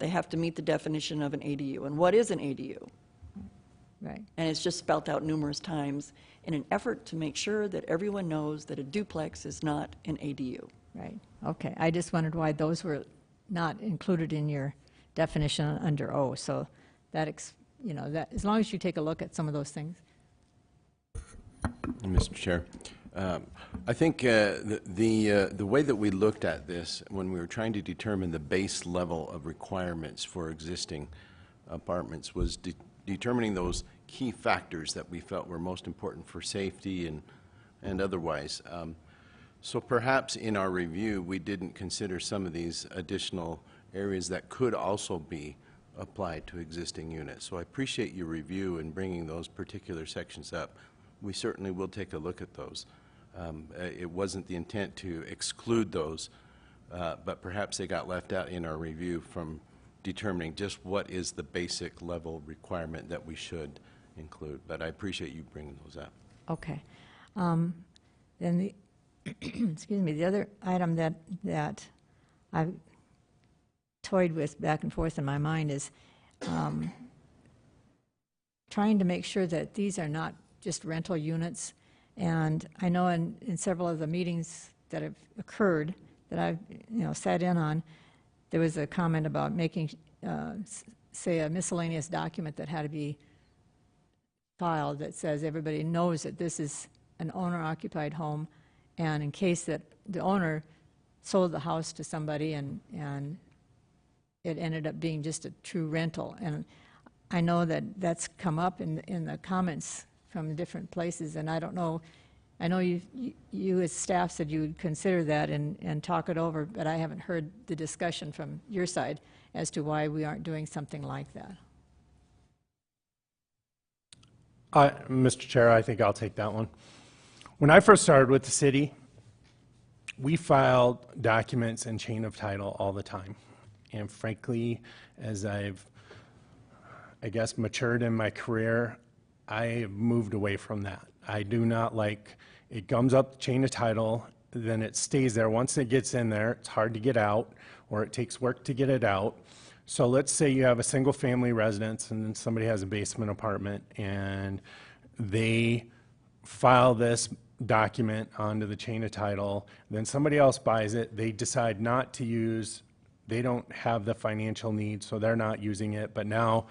Speaker 2: they have to meet the definition of an ADU. And what is an ADU?
Speaker 8: Right.
Speaker 2: And it's just spelled out numerous times in an effort to make sure that everyone knows that a duplex is not an ADU.
Speaker 8: Right. Okay. I just wondered why those were not included in your definition under O. So that, you know, that as long as you take a look at some of those things.
Speaker 9: Mr. Chair, I think the way that we looked at this when we were trying to determine the base level of requirements for existing apartments was determining those key factors that we felt were most important for safety and otherwise. So perhaps in our review we didn't consider some of these additional areas that could also be applied to existing units. So I appreciate your review and bringing those particular sections up. We certainly will take a look at those. It wasn't the intent to exclude those, but perhaps they got left out in our review from determining just what is the basic level requirement that we should include. But I appreciate you bringing those up.
Speaker 8: Okay. Then the excuse me, the other item that I've toyed with back and forth in my mind is trying to make sure that these are not just rental units. And I know in several of the meetings that have occurred that I've sat in on, there was a comment about making, say, a miscellaneous document that had to be filed that says everybody knows that this is an owner-occupied home, and in case that the owner sold the house to somebody and it ended up being just a true rental. And I know that that's come up in the comments from different places, and I don't know, I know you as staff said you would consider that and talk it over, but I haven't heard the discussion from your side as to why we aren't doing something like that.
Speaker 5: Mr. Chair, I think I'll take that one. When I first started with the city, we filed documents and chain of title all the time. And frankly, as I've, I guess, matured in my career, I have moved away from that. I do not like, it comes up the chain of title, then it stays there. Once it gets in there, it's hard to get out, or it takes work to get it out. So let's say you have a single family residence and then somebody has a basement apartment and they file this document onto the chain of title, then somebody else buys it, they decide not to use, they don't have the financial need, so they're not using it, but now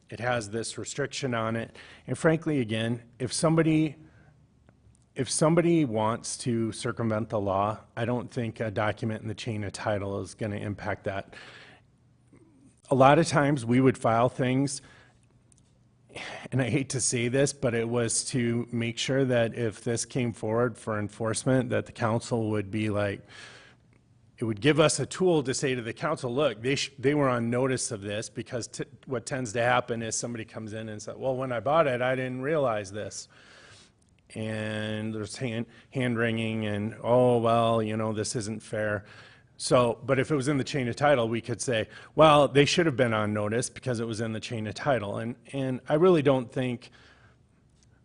Speaker 5: it has this restriction on it. And frankly, again, if somebody wants to circumvent the law, I don't think a document in the chain of title is going to impact that. A lot of times we would file things, and I hate to say this, but it was to make sure that if this came forward for enforcement, that the council would be like, it would give us a tool to say to the council, look, they were on notice of this, because what tends to happen is somebody comes in and says, well, when I bought it, I didn't realize this. And there's hand-wringing and, oh, well, this isn't fair. So, but if it was in the chain of title, we could say, well, they should have been on notice because it was in the chain of title. And I really don't think,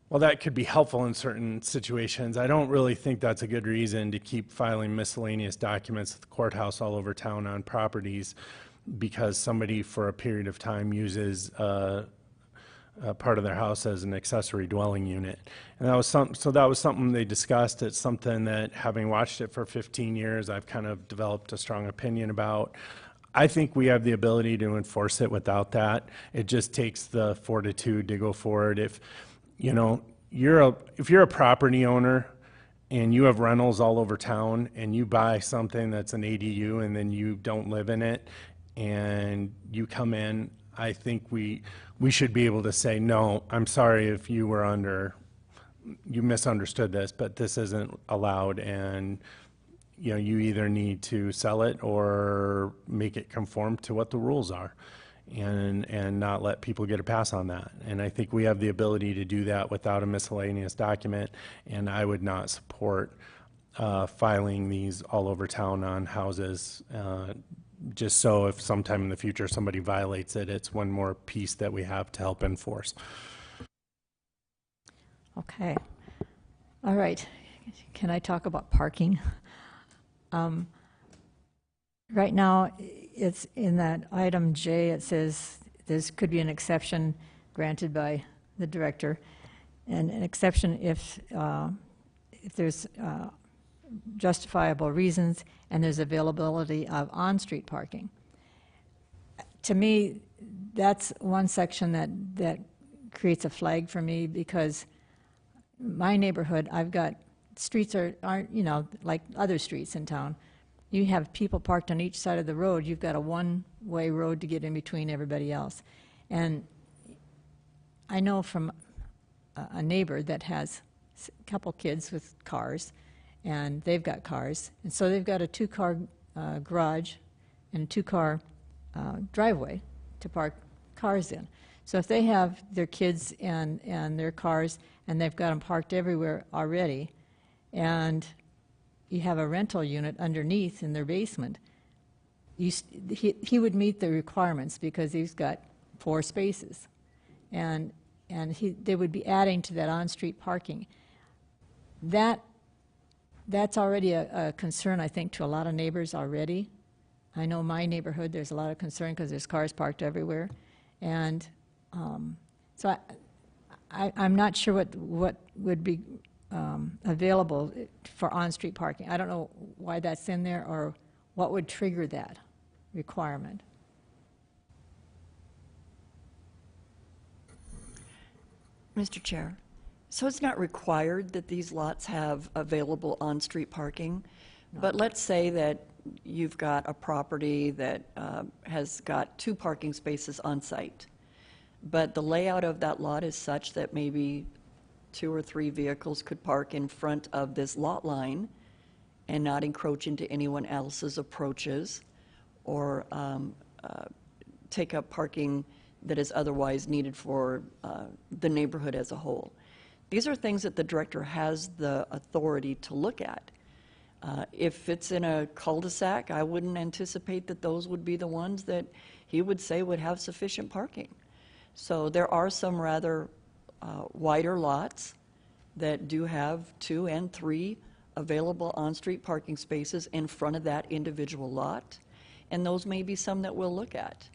Speaker 5: well, that could be helpful in certain situations. I don't really think that's a good reason to keep filing miscellaneous documents at the courthouse all over town on properties because somebody for a period of time uses part of their house as an accessory dwelling unit. And that was something they discussed. It's something that, having watched it for 15 years, I've kind of developed a strong opinion about. I think we have the ability to enforce it without that. It just takes the fortitude to go forward. If you're a property owner and you have rentals all over town and you buy something that's an ADU and then you don't live in it and you come in, I think we should be able to say, no, I'm sorry if you misunderstood this, but this isn't allowed, and you either need to sell it or make it conform to what the rules are, and not let people get a pass on that. And I think we have the ability to do that without a miscellaneous document, and I would not support filing these all over town on houses, just so if sometime in the future somebody violates it, it's one more piece that we have to help enforce.
Speaker 8: Okay. All right. Can I talk about parking? Right now, it's in that item J, it says there could be an exception granted by the director, and an exception if there's justifiable reasons and there's availability of on-street parking. To me, that's one section that creates a flag for me, because my neighborhood, I've got streets aren't like other streets in town. You have people parked on each side of the road. You've got a one-way road to get in between everybody else. And I know from a neighbor that has a couple kids with cars, and they've got cars, and so they've got a two-car garage and a two-car driveway to park cars in. So if they have their kids and their cars, and they've got them parked everywhere already, and you have a rental unit underneath in their basement, he would meet the requirements because he's got 4 spaces, and they would be adding to that on-street parking. That's already a concern, I think, to a lot of neighbors already. I know my neighborhood, there's a lot of concern because there's cars parked everywhere. And so I'm not sure what would be available for on-street parking. I don't know why that's in there or what would trigger that requirement.
Speaker 2: Mr. Chair, so it's not required that these lots have available on-street parking, but let's say that you've got a property that has got 2 parking spaces on site, but the layout of that lot is such that maybe 2 or 3 vehicles could park in front of this lot line and not encroach into anyone else's approaches or take up parking that is otherwise needed for the neighborhood as a whole. These are things that the director has the authority to look at. If it's in a cul-de-sac, I wouldn't anticipate that those would be the ones that he would say would have sufficient parking. So there are some rather wider lots that do have 2 and 3 available on-street parking spaces in front of that individual lot, and those may be some that we'll look at.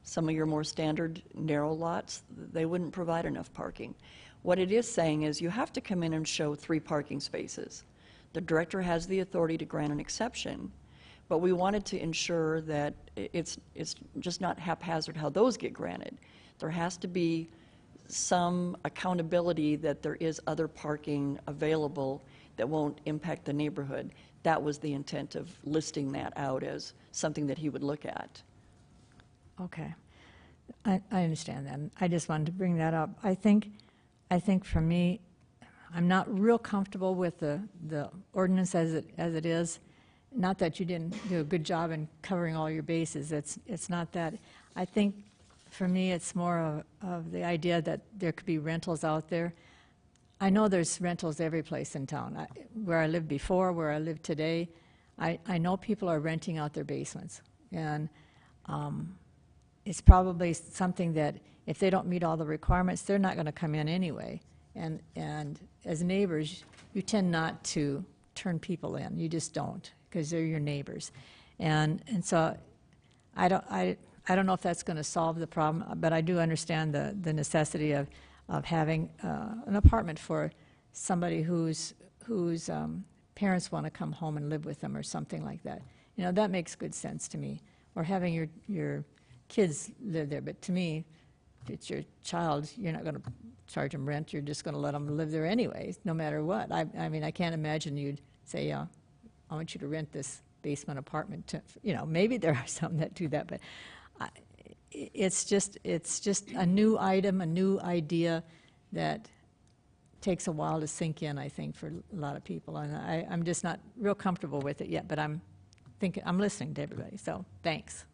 Speaker 2: Some of your more standard narrow lots, they wouldn't provide enough parking. What it is saying is you have to come in and show 3 parking spaces. The director has the authority to grant an exception, but we wanted to ensure that it's just not haphazard how those get granted. There has to be some accountability that there is other parking available that won't impact the neighborhood. That was the intent of listing that out as something that he would look at.
Speaker 8: Okay. I understand that. I just wanted to bring that up. I think for me, I'm not real comfortable with the ordinance as it is. Not that you didn't do a good job in covering all your bases. It's not that. I think for me, it's more of the idea that there could be rentals out there. I know there's rentals every place in town. Where I lived before, where I live today, I know people are renting out their basements, and it's probably something that if they don't meet all the requirements, they're not going to come in anyway. And as neighbors, you tend not to turn people in. You just don't, because they're your neighbors. And so I don't know if that's going to solve the problem, but I do understand the necessity of having an apartment for somebody whose parents want to come home and live with them or something like that. You know, that makes good sense to me. Or having your kids live there. But to me, if it's your child, you're not going to charge them rent. You're just going to let them live there anyway, no matter what. I mean, I can't imagine you'd say, yeah, I want you to rent this basement apartment to, you know, maybe there are some that do that, but it's just a new item, a new idea that takes a while to sink in, I think, for a lot of people. And I'm just not real comfortable with it yet, but I'm listening to everybody, so thanks.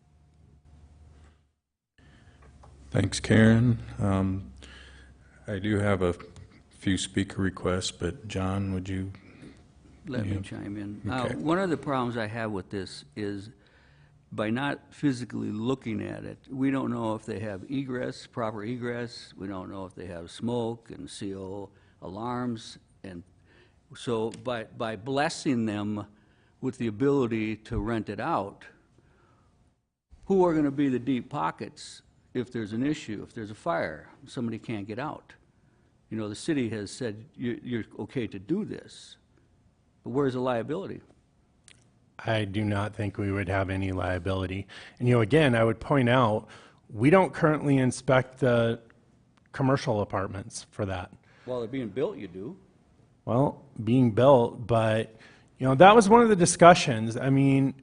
Speaker 1: Thanks, Karen. I do have a few speaker requests, but John, would you?
Speaker 7: Let me
Speaker 1: Yeah.
Speaker 7: chime in.
Speaker 1: Okay.
Speaker 7: One of the problems I have with this is by not physically looking at it, we don't know if they have egress, proper egress. We don't know if they have smoke and CO alarms. And so by blessing them with the ability to rent it out, who are going to be the deep pockets if there's an issue, if there's a fire, somebody can't get out? You know, the city has said you're okay to do this, but where's the liability?
Speaker 5: I do not think we would have any liability. And, you know, again, I would point out, we don't currently inspect the commercial apartments for that.
Speaker 7: Well, they're being built, you do.
Speaker 5: Well, being built, but, you know, that was one of the discussions. I mean,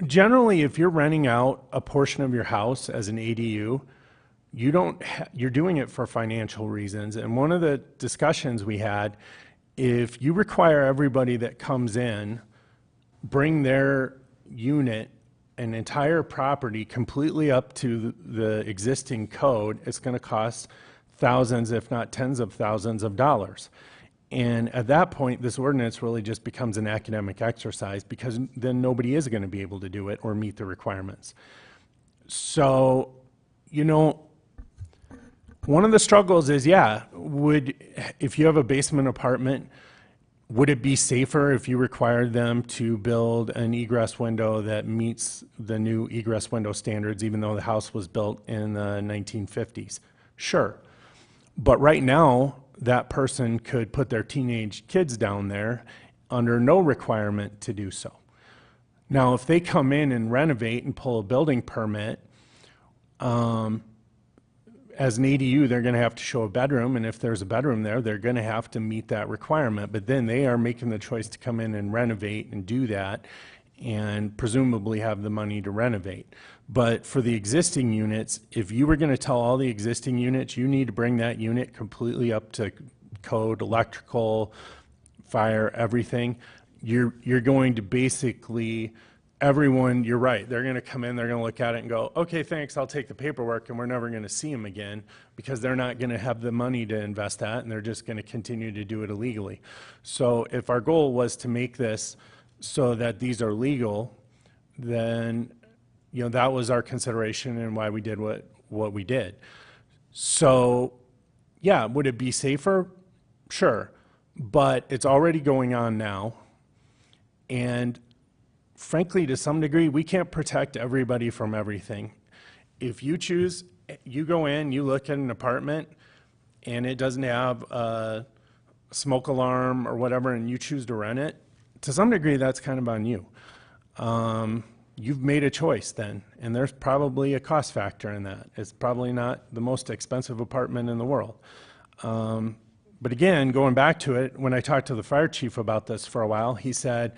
Speaker 5: generally, if you're renting out a portion of your house as an ADU, you're doing it for financial reasons. And one of the discussions we had, if you require everybody that comes in, bring their unit, an entire property completely up to the existing code, it's going to cost thousands, if not tens of thousands of dollars. And at that point, this ordinance really just becomes an academic exercise, because then nobody is going to be able to do it or meet the requirements. So, you know, one of the struggles is, yeah, if you have a basement apartment, would it be safer if you required them to build an egress window that meets the new egress window standards, even though the house was built in the 1950s? Sure. But right now, that person could put their teenage kids down there under no requirement to do so. Now, if they come in and renovate and pull a building permit, as an ADU, they're going to have to show a bedroom, and if there's a bedroom there, they're going to have to meet that requirement. But then they are making the choice to come in and renovate and do that, and presumably have the money to renovate. But for the existing units, if you were going to tell all the existing units, you need to bring that unit completely up to code, electrical, fire, everything, you're going to basically, everyone, you're right, they're going to come in, they're going to look at it and go, okay, thanks, I'll take the paperwork, and we're never going to see them again, because they're not going to have the money to invest that, and they're just going to continue to do it illegally. So if our goal was to make this so that these are legal, then, you know, that was our consideration and why we did what we did. So, yeah, would it be safer? Sure. But it's already going on now, and frankly, to some degree, we can't protect everybody from everything. If you choose, you go in, you look at an apartment, and it doesn't have a smoke alarm or whatever, and you choose to rent it, to some degree, that's kind of on you. You've made a choice then, and there's probably a cost factor in that. It's probably not the most expensive apartment in the world. But again, going back to it, when I talked to the fire chief about this for a while, he said,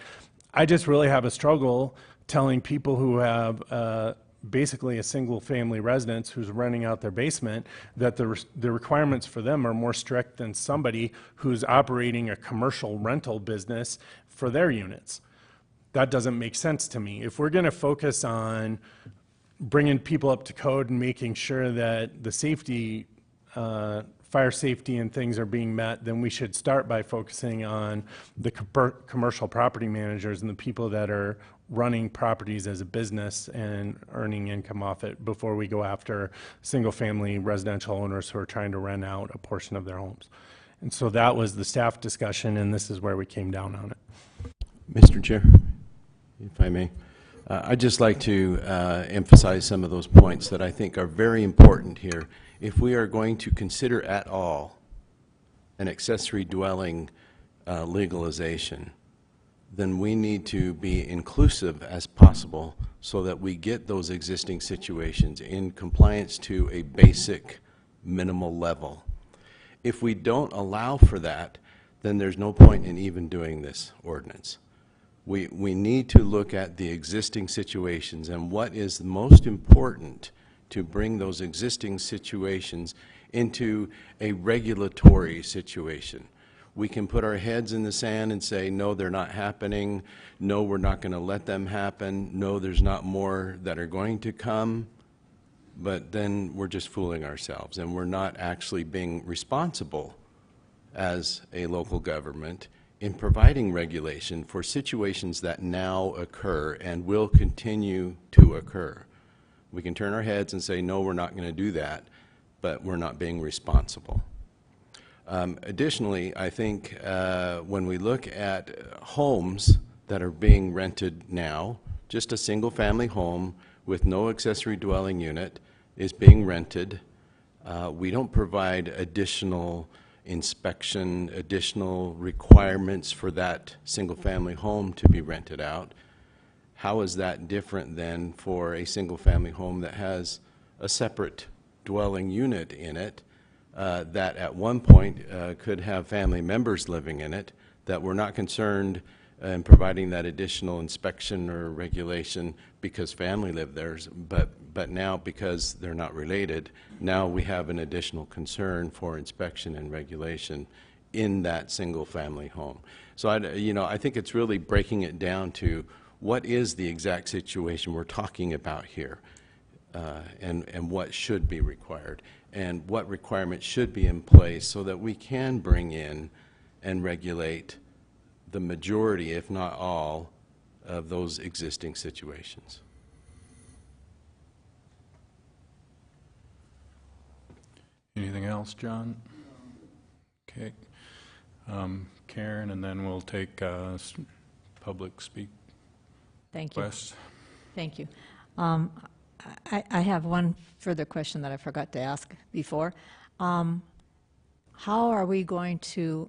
Speaker 5: I just really have a struggle telling people who have basically a single family residence who's renting out their basement that the requirements for them are more strict than somebody who's operating a commercial rental business for their units. That doesn't make sense to me. If we're going to focus on bringing people up to code and making sure that the safety fire safety and things are being met, then we should start by focusing on the commercial property managers and the people that are running properties as a business and earning income off it before we go after single-family residential owners who are trying to rent out a portion of their homes. And so that was the staff discussion, and this is where we came down on it.
Speaker 9: Mr. Chair, if I may, I'd just like to emphasize some of those points that I think are very important here. If we are going to consider at all an accessory dwelling legalization, then we need to be inclusive as possible so that we get those existing situations in compliance to a basic minimal level. If we don't allow for that, then there's no point in even doing this ordinance. We need to look at the existing situations and what is most important to bring those existing situations into a regulatory situation. We can put our heads in the sand and say, no, they're not happening. No, we're not going to let them happen. No, there's not more that are going to come. But then we're just fooling ourselves, and we're not actually being responsible as a local government in providing regulation for situations that now occur and will continue to occur. We can turn our heads and say, no, we're not going to do that, but we're not being responsible. Additionally, I think when we look at homes that are being rented now, just a single-family home with no accessory dwelling unit is being rented. We don't provide additional inspection, additional requirements for that single-family home to be rented out. How is that different than for a single-family home that has a separate dwelling unit in it that at one point could have family members living in it, that we're not concerned in providing that additional inspection or regulation because family live there, but now because they're not related, now we have an additional concern for inspection and regulation in that single-family home. So I think it's really breaking it down to what is the exact situation we're talking about here, and what should be required, and what requirements should be in place so that we can bring in and regulate the majority, if not all, of those existing situations.
Speaker 1: Anything else, John? Okay. Karen, and then we'll take public speak
Speaker 8: Thank you.
Speaker 1: requests.
Speaker 8: Thank you. I have one further question that I forgot to ask before. How are we going to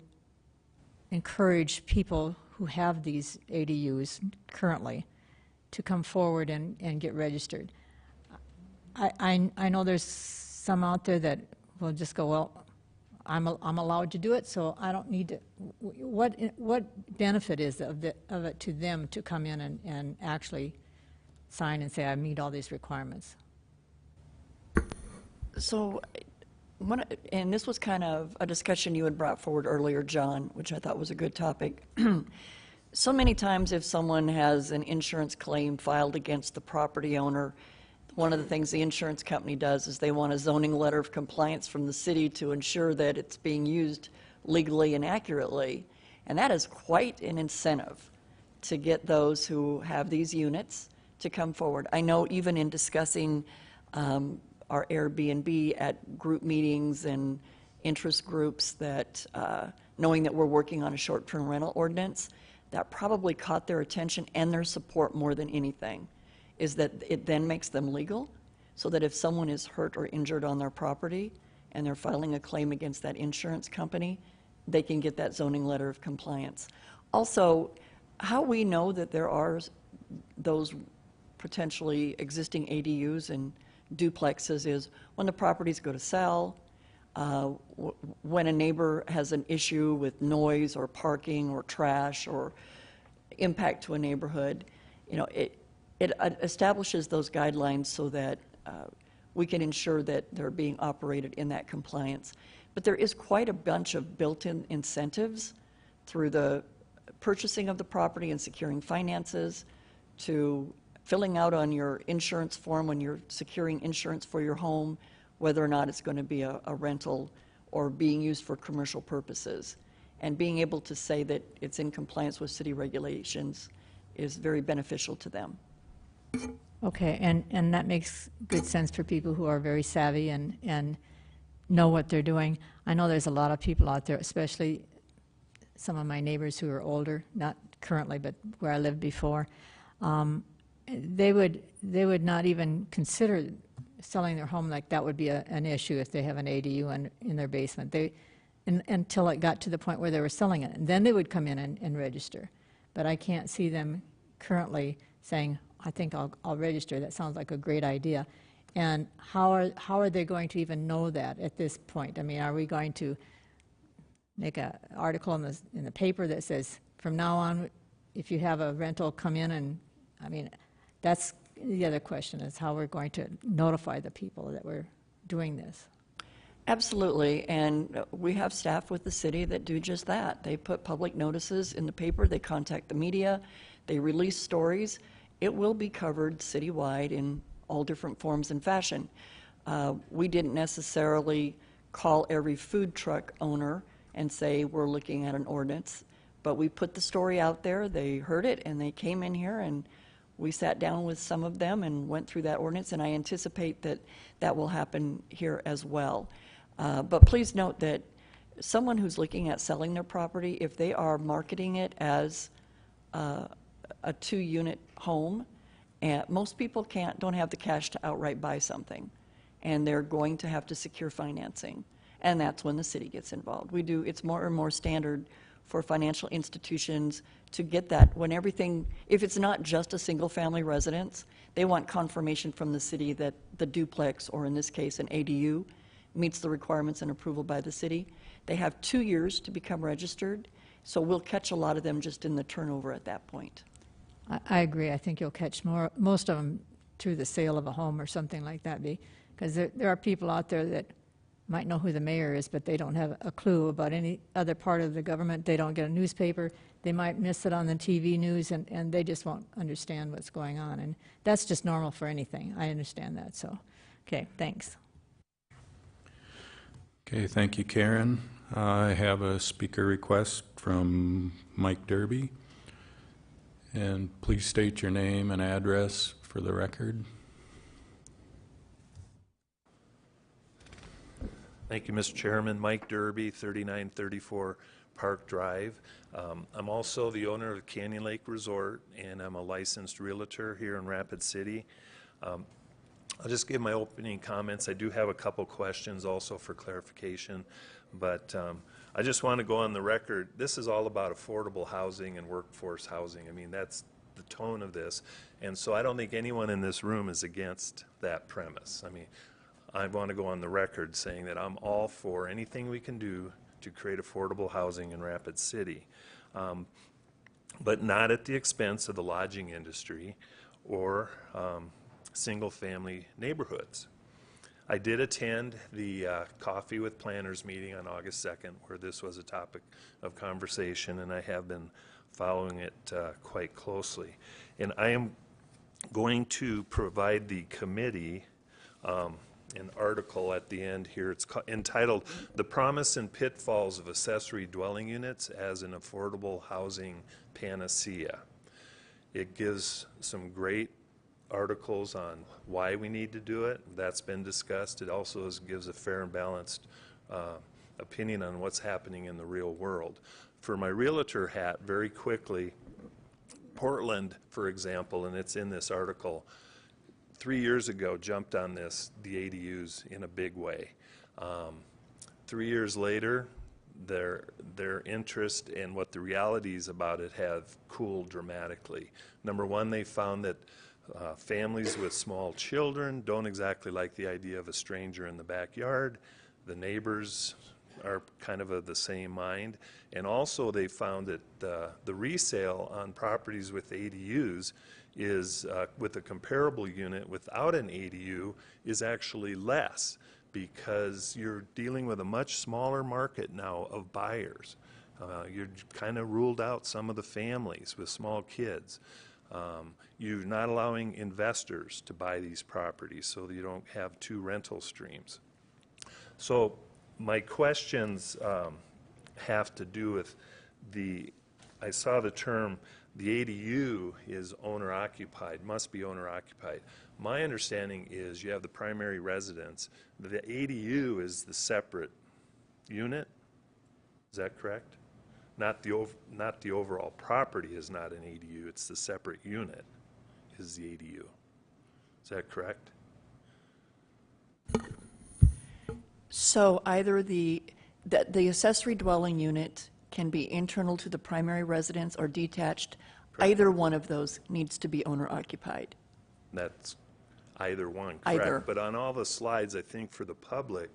Speaker 8: encourage people who have these ADUs currently to come forward and get registered? I know there's some out there that will just go, well, I'm allowed to do it, so I don't need to. What benefit is of it to them to come in and actually sign and say, I meet all these requirements?
Speaker 2: So, and this was kind of a discussion you had brought forward earlier, John, which I thought was a good topic. So many times if someone has an insurance claim filed against the property owner, one of the things the insurance company does is they want a zoning letter of compliance from the city to ensure that it's being used legally and accurately. And that is quite an incentive to get those who have these units to come forward. I know even in discussing our Airbnb at group meetings and interest groups that, knowing that we're working on a short-term rental ordinance, that probably caught their attention and their support more than anything, is that it then makes them legal, so that if someone is hurt or injured on their property and they're filing a claim against that insurance company, they can get that zoning letter of compliance. Also, how we know that there are those potentially existing ADUs and duplexes is when the properties go to sell, when a neighbor has an issue with noise or parking or trash or impact to a neighborhood. You know, it establishes those guidelines so that we can ensure that they're being operated in that compliance. But there is quite a bunch of built-in incentives through the purchasing of the property and securing finances, to filling out on your insurance form when you're securing insurance for your home, whether or not it's going to be a rental or being used for commercial purposes. And being able to say that it's in compliance with city regulations is very beneficial to them.
Speaker 8: Okay, and that makes good sense for people who are very savvy and know what they're doing. I know there's a lot of people out there, especially some of my neighbors who are older, not currently, but where I lived before. They would not even consider selling their home, like that would be an issue if they have an ADU in their basement. Until it got to the point where they were selling it. And then they would come in and register. But I can't see them currently saying, I think I'll register. That sounds like a great idea. And how are they going to even know that at this point? I mean, are we going to make an article in the paper that says, from now on, if you have a rental, come in? And I mean, that's the other question, is how we're going to notify the people that we're doing this.
Speaker 2: Absolutely, and we have staff with the city that do just that. They put public notices in the paper, they contact the media, they release stories. It will be covered citywide in all different forms and fashion. We didn't necessarily call every food truck owner and say we're looking at an ordinance, but we put the story out there, they heard it, and they came in here, and we sat down with some of them and went through that ordinance, and I anticipate that that will happen here as well. But please note that someone who's looking at selling their property, if they are marketing it as a 2-unit home, and most people don't have the cash to outright buy something, and they're going to have to secure financing, and that's when the city gets involved. It's more and more standard for financial institutions to get that when if it's not just a single-family residence, they want confirmation from the city that the duplex, or in this case an ADU, meets the requirements and approval by the city. They have 2 years to become registered, so we'll catch a lot of them just in the turnover at that point.
Speaker 8: I agree. I think you'll catch most of them through the sale of a home or something like that, because there are people out there that might know who the mayor is, but they don't have a clue about any other part of the government. They don't get a newspaper. They might miss it on the TV news, and they just won't understand what's going on. And that's just normal for anything. I understand that. So, okay, thanks.
Speaker 1: Okay, thank you, Karen. I have a speaker request from Mike Derby. And please state your name and address for the record.
Speaker 10: Thank you, Mr. Chairman. Mike Derby, 3934 Park Drive. I'm also the owner of Canyon Lake Resort, and I'm a licensed realtor here in Rapid City. I'll just give my opening comments. I do have a couple questions also for clarification, but I just want to go on the record. This is all about affordable housing and workforce housing. I mean, that's the tone of this, and so I don't think anyone in this room is against that premise. I mean, I want to go on the record saying that I'm all for anything we can do to create affordable housing in Rapid City, but not at the expense of the lodging industry or single-family neighborhoods. I did attend the Coffee with Planners meeting on August 2nd, where this was a topic of conversation, and I have been following it quite closely. And I am going to provide the committee an article at the end here. It's entitled "The Promise and Pitfalls of Accessory Dwelling Units as an Affordable Housing Panacea." It gives some great articles on why we need to do it. That's been discussed. It also gives a fair and balanced opinion on what's happening in the real world. For my realtor hat, very quickly, Portland, for example, and it's in this article, 3 years ago jumped on the ADUs in a big way. 3 years later, their interest and what the realities about it have cooled dramatically. Number one, they found that families with small children don't exactly like the idea of a stranger in the backyard. The neighbors are kind of the same mind. And also they found that the resale on properties with ADUs is, with a comparable unit without an ADU, is actually less, because you're dealing with a much smaller market now of buyers. You're kind of ruled out some of the families with small kids. You're not allowing investors to buy these properties, so you don't have two rental streams. So My questions have to do with I saw the term, the ADU is owner-occupied, must be owner-occupied. My understanding is you have the primary residence. The ADU is the separate unit. Is that correct? Not the overall property is not an ADU, it's the separate unit is the ADU. Is that correct?
Speaker 2: So either the accessory dwelling unit can be internal to the primary residence or detached. Either one of those needs to be owner-occupied.
Speaker 10: That's either one, correct?
Speaker 2: Either.
Speaker 10: But on all the slides, I think for the public,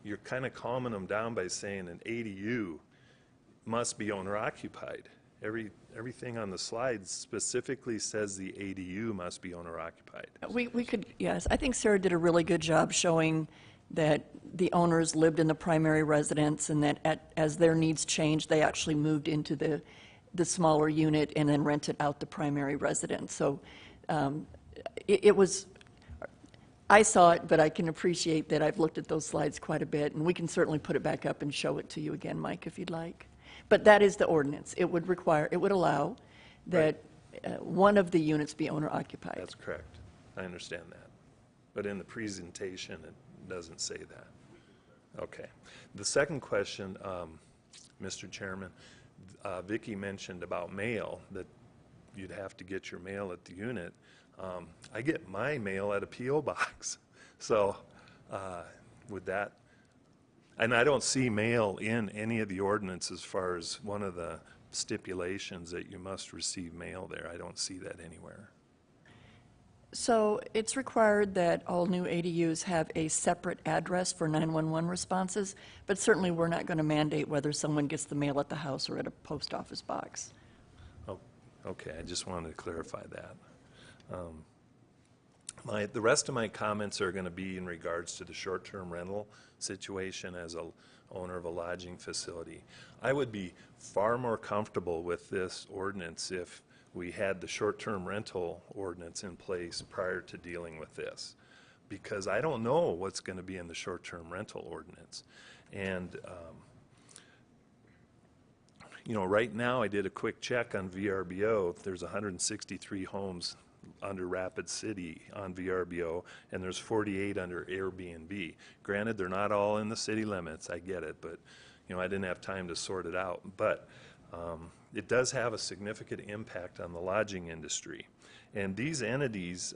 Speaker 10: you're kind of calming them down by saying an ADU must be owner-occupied. Everything on the slides specifically says the ADU must be owner-occupied.
Speaker 2: We could, yes, I think Sarah did a really good job showing that the owners lived in the primary residence and that as their needs changed, they actually moved into the smaller unit and then rented out the primary residence. So it was, I saw it, but I can appreciate that I've looked at those slides quite a bit, and we can certainly put it back up and show it to you again, Mike, if you'd like. But that is the ordinance. It would require, it would allow that one of the units be owner-occupied.
Speaker 10: That's correct. I understand that. But in the presentation, it doesn't say that. Okay. The second question, Mr. Chairman, Vicki mentioned about mail, that you'd have to get your mail at the unit. I get my mail at a P.O. box. So would that, and I don't see mail in any of the ordinance as far as one of the stipulations that you must receive mail there. I don't see that anywhere.
Speaker 2: So it's required that all new ADUs have a separate address for 911 responses, but certainly we're not going to mandate whether someone gets the mail at the house or at a post office box.
Speaker 10: Oh, okay, I just wanted to clarify that. The rest of my comments are going to be in regards to the short-term rental situation as a owner of a lodging facility. I would be far more comfortable with this ordinance if we had the short-term rental ordinance in place prior to dealing with this, because I don't know what's going to be in the short-term rental ordinance. And you know, right now I did a quick check on VRBO. There's 163 homes under Rapid City on VRBO, and there's 48 under Airbnb. Granted, they're not all in the city limits, I get it, but you know, I didn't have time to sort it out. But it does have a significant impact on the lodging industry. And these entities,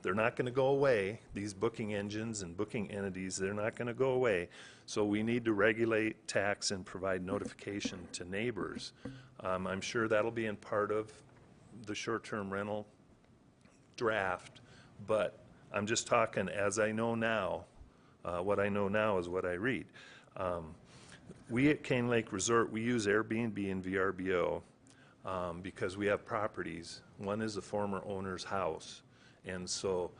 Speaker 10: they're not going to go away. These booking engines and booking entities, they're not going to go away. So we need to regulate, tax, and provide notification to neighbors. I'm sure that'll be in part of the short-term rental draft, but I'm just talking as I know now. What I know now is what I read. We at Cane Lake Resort, we use Airbnb and VRBO because we have properties. One is the former owner's house, and so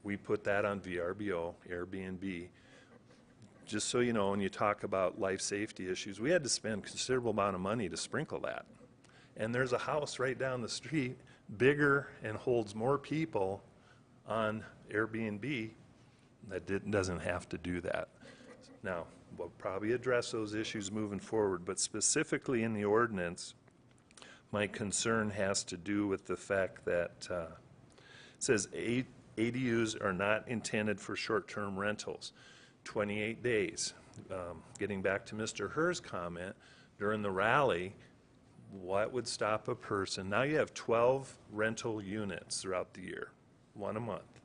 Speaker 10: we put that on VRBO, Airbnb. Just so you know, when you talk about life safety issues, we had to spend a considerable amount of money to sprinkle that. And there's a house right down the street, bigger and holds more people on Airbnb that doesn't have to do that. Now, we'll probably address those issues moving forward, but specifically in the ordinance, my concern has to do with the fact that it says ADUs are not intended for short-term rentals. 28 days. Getting back to Mr. Herr's comment, during the rally, what would stop a person? Now you have 12 rental units throughout the year, one a month.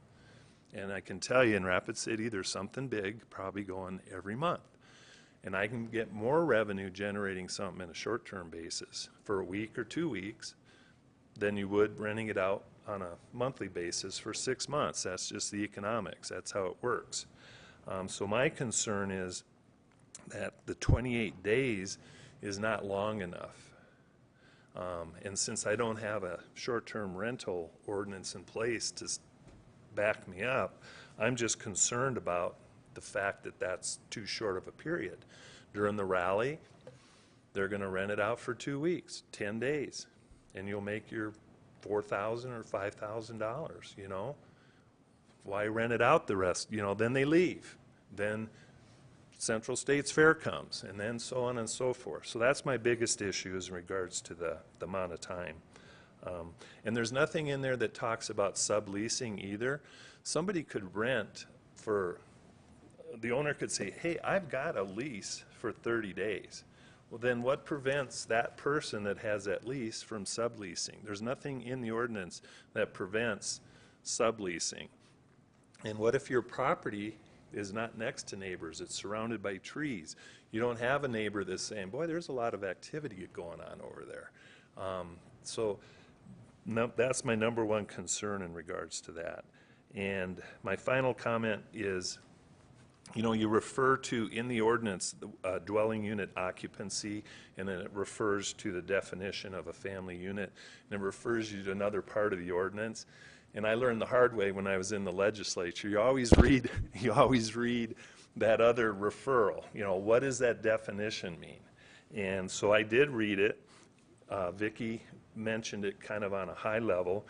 Speaker 10: And I can tell you in Rapid City, there's something big probably going every month. And I can get more revenue generating something in a short-term basis for a week or 2 weeks than you would renting it out on a monthly basis for 6 months. That's just the economics. That's how it works. So my concern is that the 28 days is not long enough. And since I don't have a short-term rental ordinance in place to back me up, I'm just concerned about the fact that that's too short of a period. During the rally, they're going to rent it out for 2 weeks, 10 days, and you'll make your $4,000 or $5,000, you know? Why rent it out the rest? You know, then they leave. Then Central States Fair comes, and then so on and so forth. So that's my biggest issue is in regards to the amount of time. And there's nothing in there that talks about subleasing either. Somebody could rent for, the owner could say, hey, I've got a lease for 30 days. Well, then what prevents that person that has that lease from subleasing? There's nothing in the ordinance that prevents subleasing. And what if your property is not next to neighbors, it's surrounded by trees? You don't have a neighbor that's saying, boy, there's a lot of activity going on over there. So that's my number one concern in regards to that. And my final comment is, you know, you refer to, in the ordinance, the dwelling unit occupancy, and then it refers to the definition of a family unit, and it refers you to another part of the ordinance. And I learned the hard way when I was in the legislature. You always read that other referral. You know, what does that definition mean? And so I did read it. Vicki mentioned it kind of on a high level,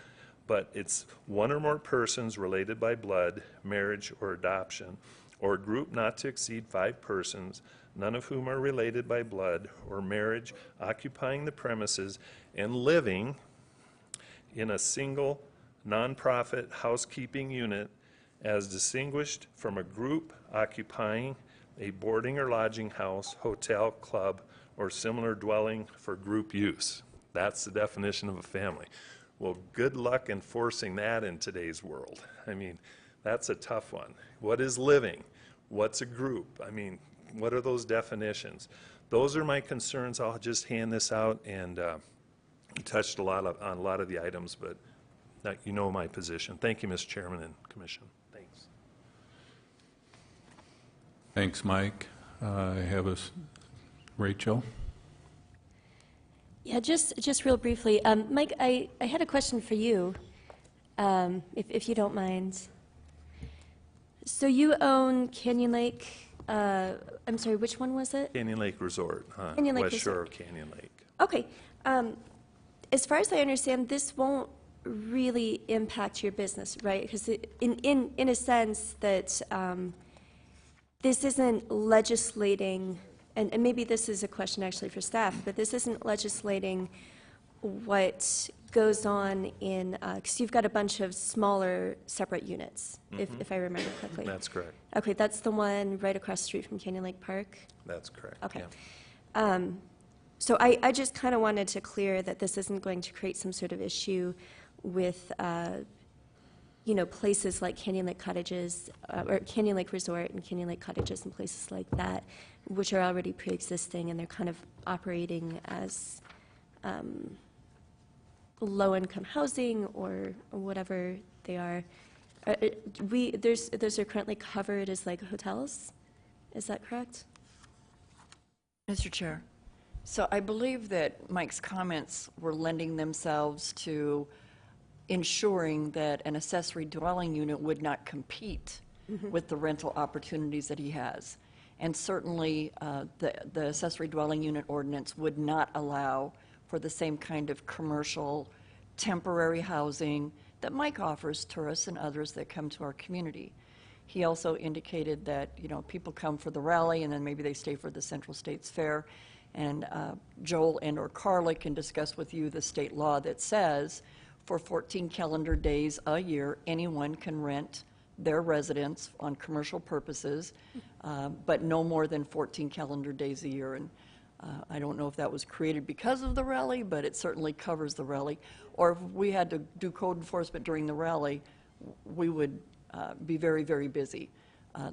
Speaker 10: but it's one or more persons related by blood, marriage, or adoption, or a group not to exceed 5 persons, none of whom are related by blood or marriage, occupying the premises and living in a single nonprofit housekeeping unit as distinguished from a group occupying a boarding or lodging house, hotel, club, or similar dwelling for group use. That's the definition of a family. Well, good luck enforcing that in today's world. I mean, that's a tough one. What is living? What's a group? I mean, what are those definitions? Those are my concerns. I'll just hand this out, and you touched on a lot of the items, but you know my position. Thank you, Mr. Chairman and Commission. Thanks.
Speaker 1: Thanks, Mike. I have Rachel.
Speaker 6: Yeah, just real briefly. Mike, I had a question for you, if you don't mind. So you own Canyon Lake, I'm sorry, which one was it?
Speaker 10: Canyon Lake Resort,
Speaker 6: Canyon Lake
Speaker 10: West Shore
Speaker 6: Resort.
Speaker 10: of Canyon Lake.
Speaker 6: Okay. As far as I understand, this won't really impact your business, right? Because in a sense that this isn't legislating, and maybe this is a question actually for staff, but this isn't legislating what goes on in, because you've got a bunch of smaller separate units, if I remember correctly.
Speaker 10: That's correct.
Speaker 6: Okay, that's the one right across the street from Canyon Lake Park?
Speaker 10: That's correct.
Speaker 6: Okay.
Speaker 10: Yeah.
Speaker 6: So I just kind of wanted to clear that this isn't going to create some sort of issue with, you know, places like Canyon Lake Cottages, or Canyon Lake Resort and Canyon Lake Cottages and places like that, which are already pre-existing, and they're kind of operating as low-income housing or whatever they are. Those are currently covered as like hotels? Is that correct?
Speaker 2: Mr. Chair, so I believe that Mike's comments were lending themselves to ensuring that an accessory dwelling unit would not compete with the rental opportunities that he has. And certainly, the accessory dwelling unit ordinance would not allow for the same kind of commercial, temporary housing that Mike offers tourists and others that come to our community. He also indicated that, you know, people come for the rally and then maybe they stay for the Central States Fair. And Joel and or Carla can discuss with you the state law that says for 14 calendar days a year, anyone can rent their residence on commercial purposes, but no more than 14 calendar days a year. And I don't know if that was created because of the rally, but it certainly covers the rally. Or if we had to do code enforcement during the rally, we would be very, very busy.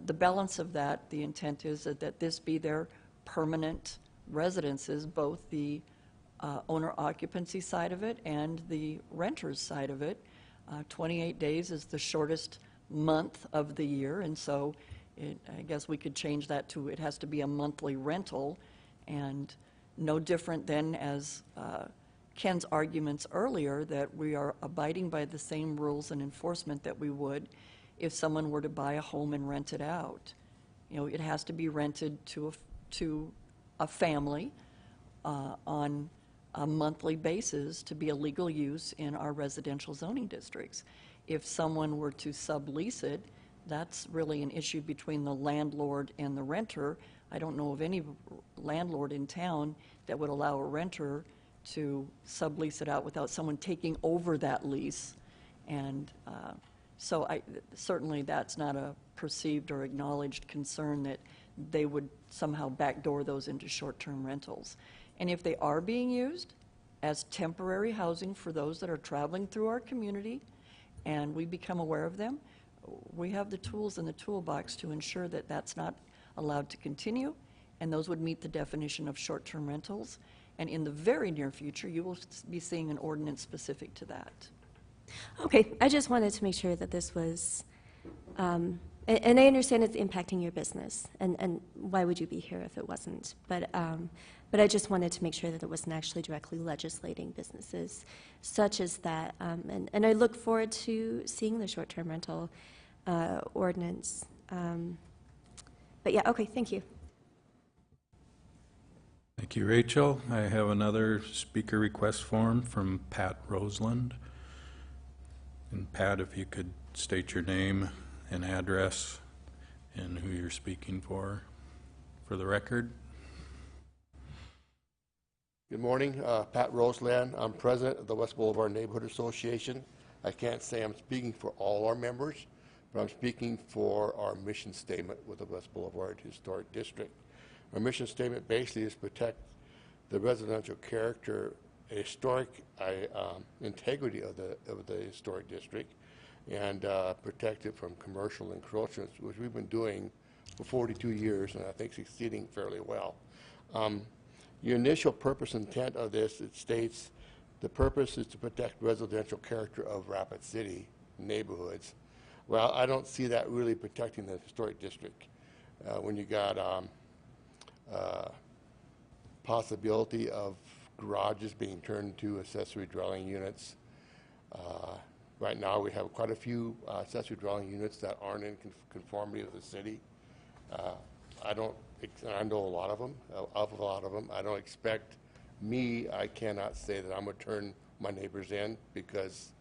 Speaker 2: The balance of that, the intent is that this be their permanent residences, both the owner occupancy side of it and the renter's side of it. 28 days is the shortest month of the year, and so I guess we could change that to it has to be a monthly rental, and no different than as Ken's arguments earlier that we are abiding by the same rules and enforcement that we would if someone were to buy a home and rent it out. You know, it has to be rented to a family on a monthly basis to be a legal use in our residential zoning districts. If someone were to sublease it, that's really an issue between the landlord and the renter. I don't know of any landlord in town that would allow a renter to sublease it out without someone taking over that lease. And so certainly that's not a perceived or acknowledged concern that they would somehow backdoor those into short-term rentals. And if they are being used as temporary housing for those that are traveling through our community, and we become aware of them, we have the tools in the toolbox to ensure that that's not allowed to continue, and those would meet the definition of short-term rentals. And in the very near future, you will be seeing an ordinance specific to that.
Speaker 6: Okay, I just wanted to make sure that this was, and I understand it's impacting your business, and why would you be here if it wasn't? But I just wanted to make sure that it wasn't actually directly legislating businesses such as that. And I look forward to seeing the short-term rental ordinance. But yeah, okay, thank you.
Speaker 1: Thank you, Rachel. I have another speaker request form from Pat Roseland. And Pat, if you could state your name and address and who you're speaking for the record.
Speaker 11: Good morning, Pat Roseland. I'm president of the West Boulevard Neighborhood Association. I can't say I'm speaking for all our members, but I'm speaking for our mission statement with the West Boulevard Historic District. Our mission statement basically is protect the residential character, historic integrity of the historic district, and protect it from commercial encroachments, which we've been doing for 42 years, and I think succeeding fairly well. Your initial purpose and intent of this, it states, the purpose is to protect residential character of Rapid City neighborhoods. Well, I don't see that really protecting the historic district. When you got possibility of garages being turned into accessory dwelling units. Right now, we have quite a few accessory dwelling units that aren't in conformity with the city. I know a lot of them. I don't expect I cannot say that I'm going to turn my neighbors in because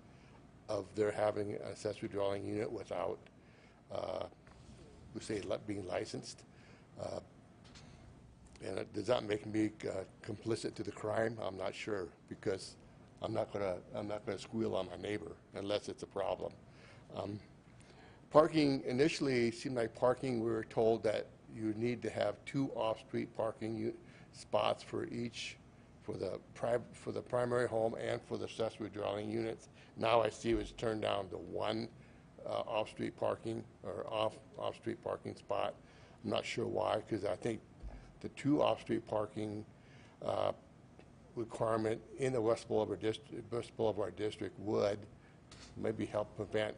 Speaker 11: of their having an accessory dwelling unit without, we say, being licensed. And does that make me complicit to the crime? I'm not sure, because I'm not gonna squeal on my neighbor unless it's a problem. Parking initially seemed like parking. We were told that you need to have 2 off-street parking spots for each, for the primary home and for the accessory dwelling units. Now I see it's turned down to 1 off-street parking or off-street parking spot. I'm not sure why, because I think the 2 off-street parking requirement in the West Boulevard District would maybe help prevent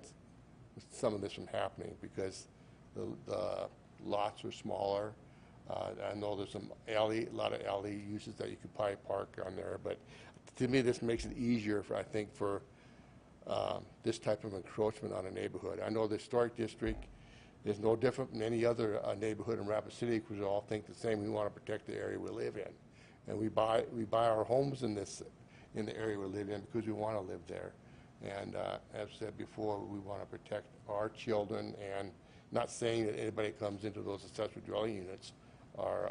Speaker 11: some of this from happening, because the lots are smaller. I know there's a lot of alley uses that you could probably park on there, but to me this makes it easier, I think, for this type of encroachment on a neighborhood. I know the historic district is no different than any other neighborhood in Rapid City, because we all think the same. We want to protect the area we live in, and we buy our homes in the area we live in because we want to live there. And as I said before, we want to protect our children, and not saying that anybody comes into those accessory dwelling units are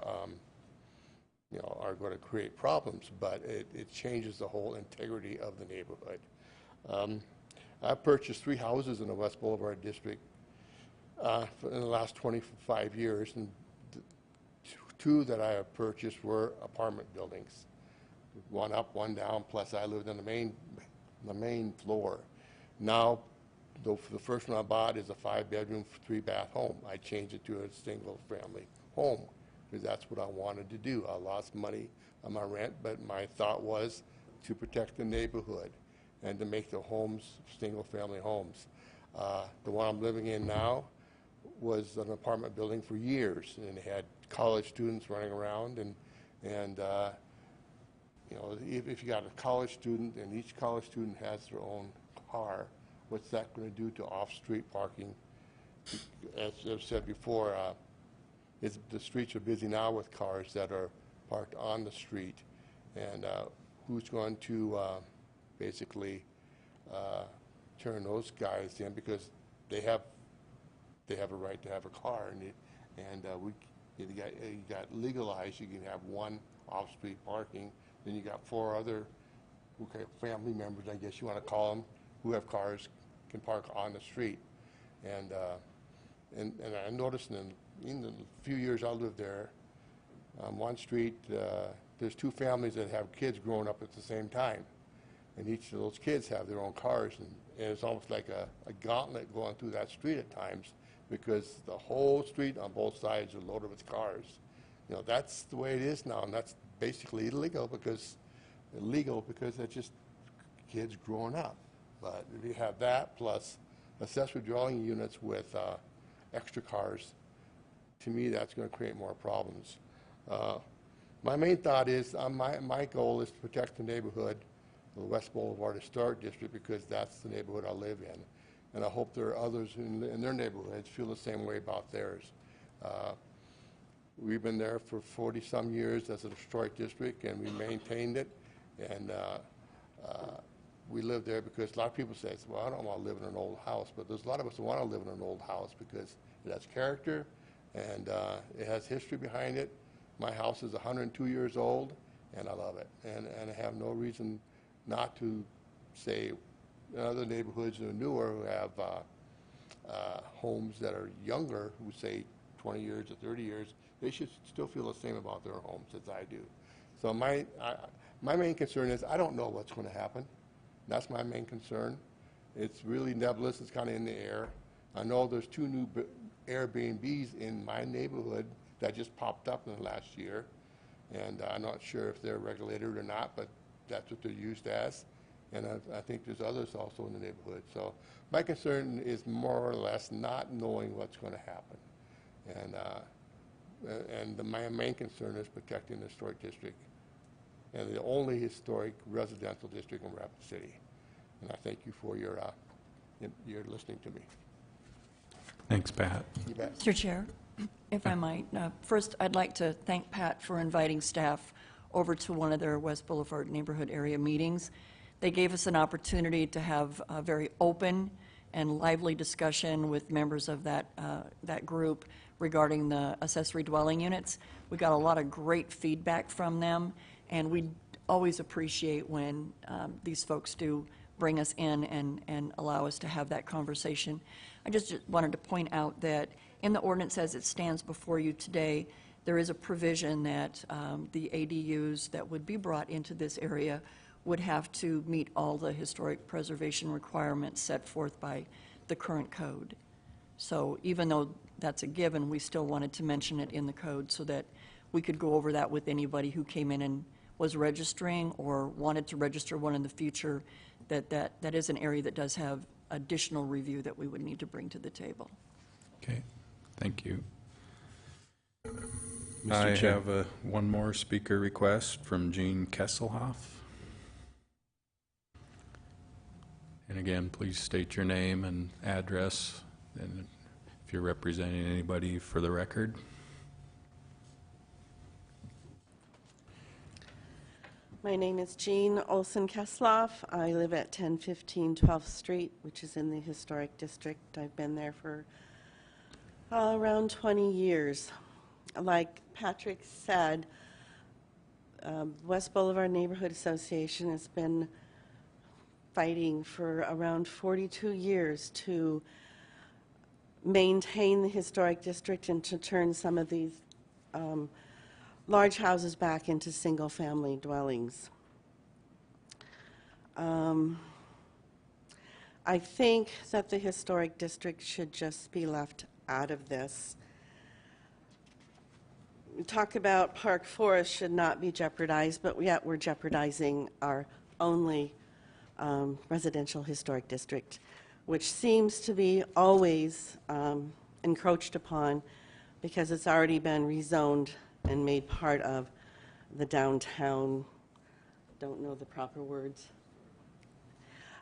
Speaker 11: going to create problems, but it changes the whole integrity of the neighborhood. I've purchased 3 houses in the West Boulevard District in the last 25 years, and 2 that I have purchased were apartment buildings, 1 up, 1 down, plus I lived on the main floor. Now, the first one I bought is a 5-bedroom, 3-bath home. I changed it to a single-family home because that's what I wanted to do. I lost money on my rent, but my thought was to protect the neighborhood and to make the homes single-family homes. The one I'm living in now was an apartment building for years, and it had college students running around, and if you got a college student and each college student has their own car, what's that going to do to off-street parking? As I've said before, the streets are busy now with cars that are parked on the street, and who's going to basically turn those guys in, because they have they have a right to have a car, you got legalized, you can have one off-street parking, then you got four other, family members, I guess you want to call them, who have cars, can park on the street. And I noticed in the few years I lived there, on one street, there's two families that have kids growing up at the same time. And each of those kids have their own cars. And it's almost like a gauntlet going through that street at times, because the whole street on both sides are loaded with cars. You know, that's the way it is now, and that's basically illegal because that's just kids growing up. But if you have that plus accessory dwelling units with extra cars, to me, that's going to create more problems. My main thought is, my goal is to protect the neighborhood, the West Boulevard Historic District, because that's the neighborhood I live in. And I hope there are others in their neighborhoods feel the same way about theirs. We've been there for 40-some years as a historic district, and we maintained it. And we live there because a lot of people say, well, I don't want to live in an old house. But there's a lot of us who want to live in an old house because it has character and it has history behind it. My house is 102 years old, and I love it. And I have no reason not to say in other neighborhoods that are newer who have homes that are younger, who say 20 years or 30 years, they should still feel the same about their homes as I do. So my main concern is I don't know what's going to happen. That's my main concern. It's really nebulous. It's kind of in the air. I know there's 2 new Airbnbs in my neighborhood that just popped up in the last year, and I'm not sure if they're regulated or not, but that's what they're used as. And I think there's others also in the neighborhood. So my concern is more or less not knowing what's going to happen. And my main concern is protecting the historic district and the only historic residential district in Rapid City. And I thank you for your listening to me.
Speaker 1: Thanks, Pat.
Speaker 11: You bet.
Speaker 2: Mr. Chair, if I might, first I'd like to thank Pat for inviting staff over to one of their West Boulevard neighborhood area meetings. They gave us an opportunity to have a very open and lively discussion with members of that group regarding the accessory dwelling units. We got a lot of great feedback from them, and we always appreciate when these folks do bring us in and allow us to have that conversation. I just wanted to point out that in the ordinance as it stands before you today, there is a provision that the ADUs that would be brought into this area would have to meet all the historic preservation requirements set forth by the current code. So even though that's a given, we still wanted to mention it in the code so that we could go over that with anybody who came in and was registering or wanted to register one in the future, that is an area that does have additional review that we would need to bring to the table.
Speaker 1: Okay, thank you.
Speaker 9: Mr.
Speaker 1: I
Speaker 9: Chair.
Speaker 1: have one more speaker request from Jean Kesselhoff. And again, please state your name and address, and if you're representing anybody for the record.
Speaker 12: My name is Jean Olson-Kesloff. I live at 1015 12th Street, which is in the Historic District. I've been there for around 20 years. Like Patrick said, West Boulevard Neighborhood Association has been fighting for around 42 years to maintain the historic district and to turn some of these large houses back into single-family dwellings. I think that the historic district should just be left out of this. We talk about Park Forest should not be jeopardized, but yet we're jeopardizing our only residential historic district, which seems to be always encroached upon because it's already been rezoned and made part of the downtown, don't know the proper words.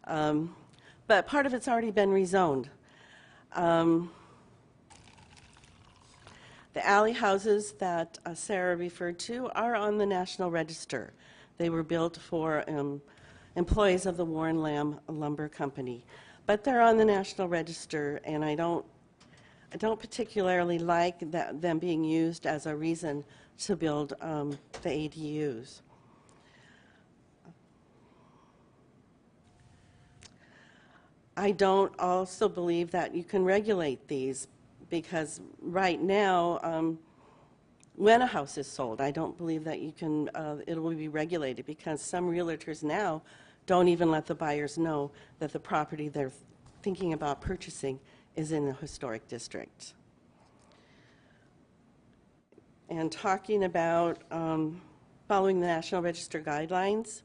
Speaker 12: But part of it's already been rezoned. The alley houses that Sarah referred to are on the National Register. They were built for employees of the Warren Lamb Lumber Company. But they're on the National Register, and I I don't particularly like them being used as a reason to build the ADUs. I don't also believe that you can regulate these, because right now, when a house is sold, I don't believe that you can, it will be regulated, because some realtors now don't even let the buyers know that the property they're thinking about purchasing is in a historic district. And talking about following the National Register guidelines,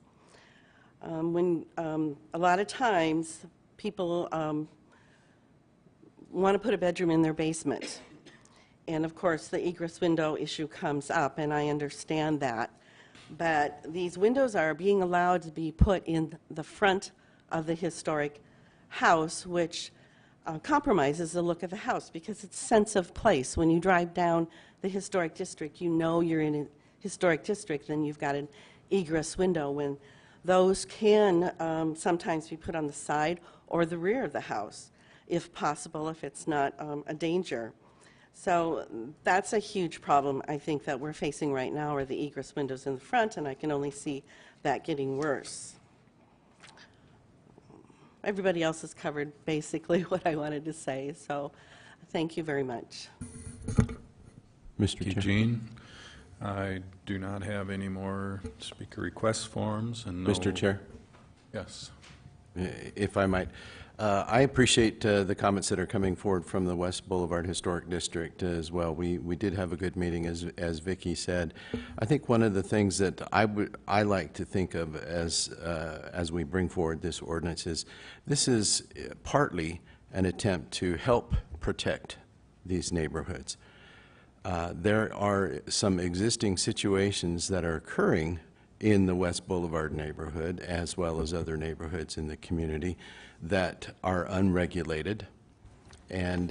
Speaker 12: when a lot of times people want to put a bedroom in their basement. And of course, the egress window issue comes up, and I understand that. But these windows are being allowed to be put in the front of the historic house, which compromises the look of the house, because it's sense of place. When you drive down the historic district, you know you're in a historic district, then you've got an egress window. When those can sometimes be put on the side or the rear of the house, if possible, if it's not a danger. So that's a huge problem, I think, that we're facing right now, are the egress windows in the front, and I can only see that getting worse. Everybody else has covered basically what I wanted to say, so thank you very much.
Speaker 9: Mr. Chair.
Speaker 1: Eugene, I do not have any more speaker request forms and no...
Speaker 9: Mr. Chair,
Speaker 1: Yes.
Speaker 9: if I might, I appreciate the comments that are coming forward from the West Boulevard Historic District as well. We did have a good meeting, as Vicki said. I think one of the things that I like to think of as we bring forward this ordinance is this is partly an attempt to help protect these neighborhoods. There are some existing situations that are occurring in the West Boulevard neighborhood, as well as other neighborhoods in the community, that are unregulated, and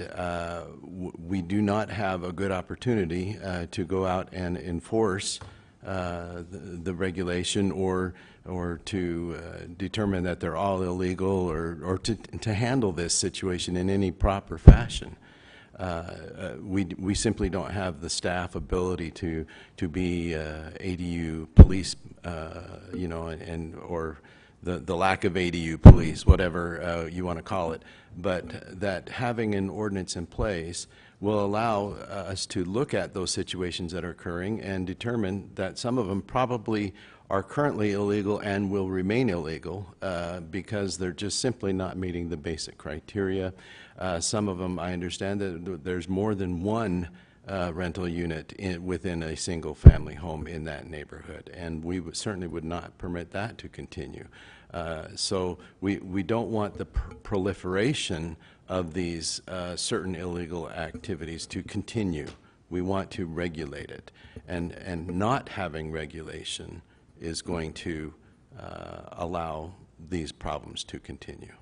Speaker 9: we do not have a good opportunity to go out and enforce the regulation or to determine that they're all illegal, or to handle this situation in any proper fashion. We simply don't have the staff ability to be ADU police, you know, or the lack of ADU police, whatever you want to call it, but that having an ordinance in place will allow us to look at those situations that are occurring and determine that some of them probably are currently illegal and will remain illegal because they're just simply not meeting the basic criteria. Some of them, I understand that there's more than one rental unit within a single family home in that neighborhood, and we certainly would not permit that to continue. So we don't want the proliferation of these certain illegal activities to continue. We want to regulate it, and not having regulation is going to allow these problems to continue.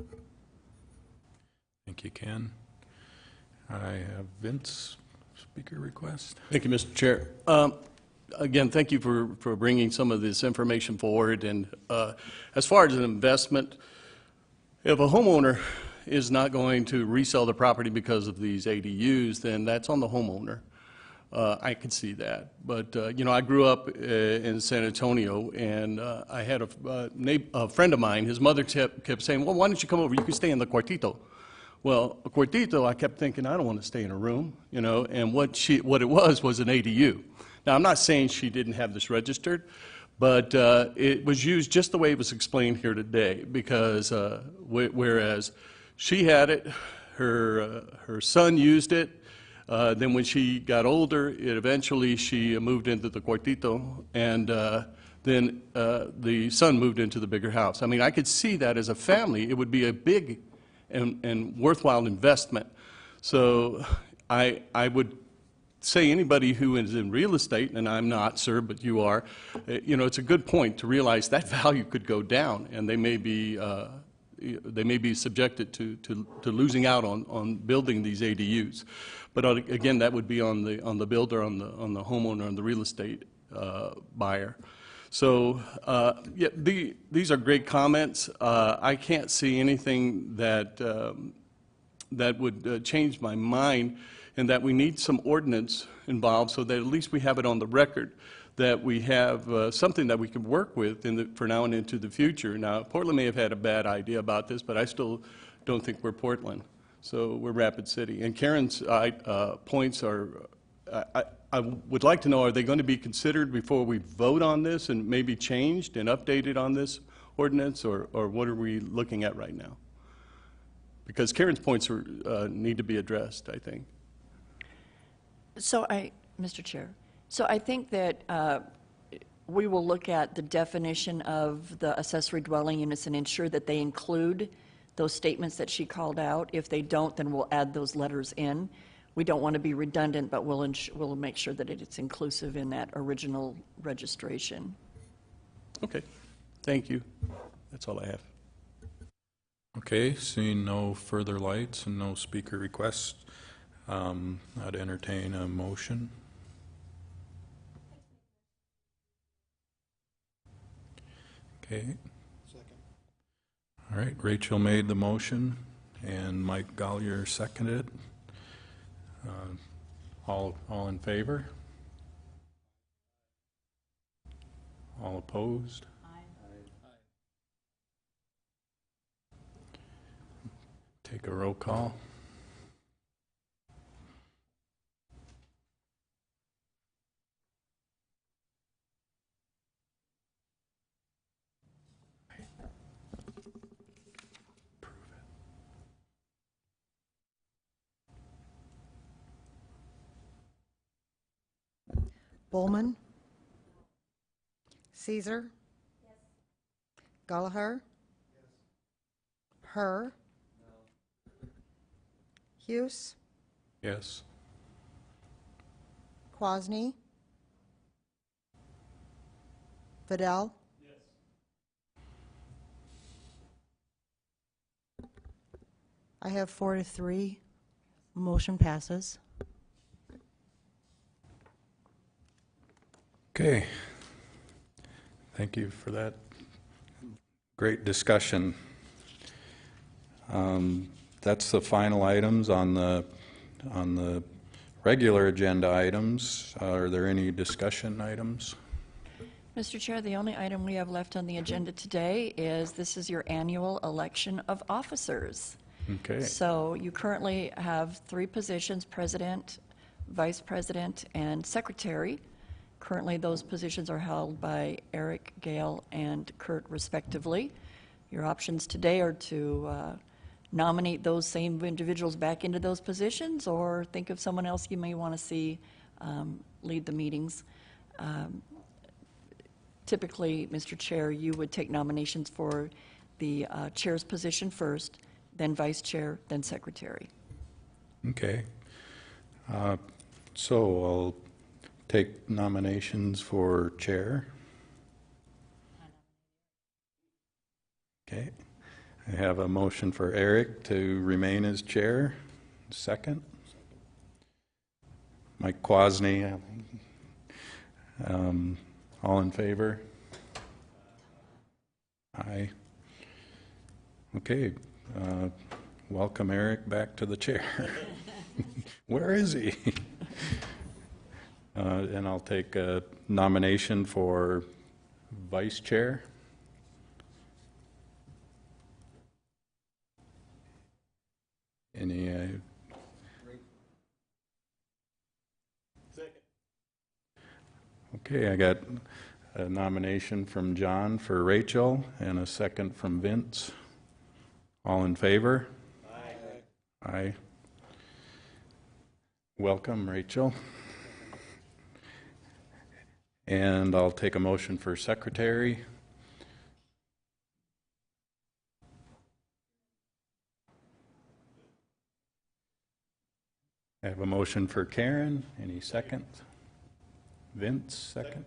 Speaker 1: Thank you, Ken. I have Vince, speaker request.
Speaker 13: Thank you, Mr. Chair. Again, thank you for bringing some of this information forward. And as far as an investment, if a homeowner is not going to resell the property because of these ADUs, then that's on the homeowner. I can see that. But, you know, I grew up in San Antonio, and I had a friend of mine, his mother kept saying, well, why don't you come over? You can stay in the cuartito. Well, a cuartito, I kept thinking, I don't want to stay in a room, you know, and what it was an ADU. Now, I'm not saying she didn't have this registered, but it was used just the way it was explained here today, because whereas she had it, her son used it, then when she got older, eventually she moved into the cuartito, and then the son moved into the bigger house. I mean, I could see that as a family, it would be a big and worthwhile investment. So I would say anybody who is in real estate, and I'm not, sir, but you are, you know, it's a good point to realize that value could go down, and they may be subjected to losing out on building these ADUs. But again, that would be on the builder, on the homeowner, on the real estate buyer. So yeah, these are great comments. I can't see anything that that would change my mind and that we need some ordinance involved so that at least we have it on the record, that we have something that we can work with for now and into the future. Now, Portland may have had a bad idea about this, but I still don't think we're Portland. So we're Rapid City. And Karen's points are, I would like to know, are they going to be considered before we vote on this and maybe changed and updated on this ordinance, or what are we looking at right now? Because Karen's points need to be addressed, I think.
Speaker 2: So Mr. Chair, so I think that we will look at the definition of the accessory dwelling units and ensure that they include those statements that she called out. If they don't, then we'll add those letters in. We don't want to be redundant, but we'll make sure that it's inclusive in that original registration.
Speaker 13: Okay, thank you. That's all I have.
Speaker 1: Okay, seeing no further lights and no speaker requests, I'd entertain a motion. Okay. Second. All right, Rachel made the motion and Mike Gollier seconded. All in favor? All opposed? Take a roll call.
Speaker 14: Bowman? Caesar? Yes. Gallagher? Yes. Herr? No. Hughes?
Speaker 1: Yes.
Speaker 14: Quasny? Vidal? Yes. I have 4 to 3. Motion passes.
Speaker 1: Okay. Thank you for that great discussion. That's the final items on the regular agenda items. Are there any discussion items?
Speaker 2: Mr. Chair, the only item we have left on the agenda today is this is your annual election of officers.
Speaker 1: Okay.
Speaker 2: So you currently have 3 positions, president, vice president, and secretary. Currently, those positions are held by Eric, Gail, and Kurt, respectively. Your options today are to nominate those same individuals back into those positions, or think of someone else you may want to see lead the meetings. Typically, Mr. Chair, you would take nominations for the chair's position first, then vice chair, then secretary.
Speaker 1: Okay. So I'll take nominations for chair. Okay. I have a motion for Eric to remain as chair. Second. Mike Quasny. All in favor? Aye. Okay. Welcome Eric back to the chair. Where is he? And I'll take a nomination for vice chair. Any? Second. Okay, I got a nomination from John for Rachel and a second from Vince. All in favor? Aye. Aye. Welcome, Rachel. And I'll take a motion for secretary. I have a motion for Karen. Any second? Vince, second.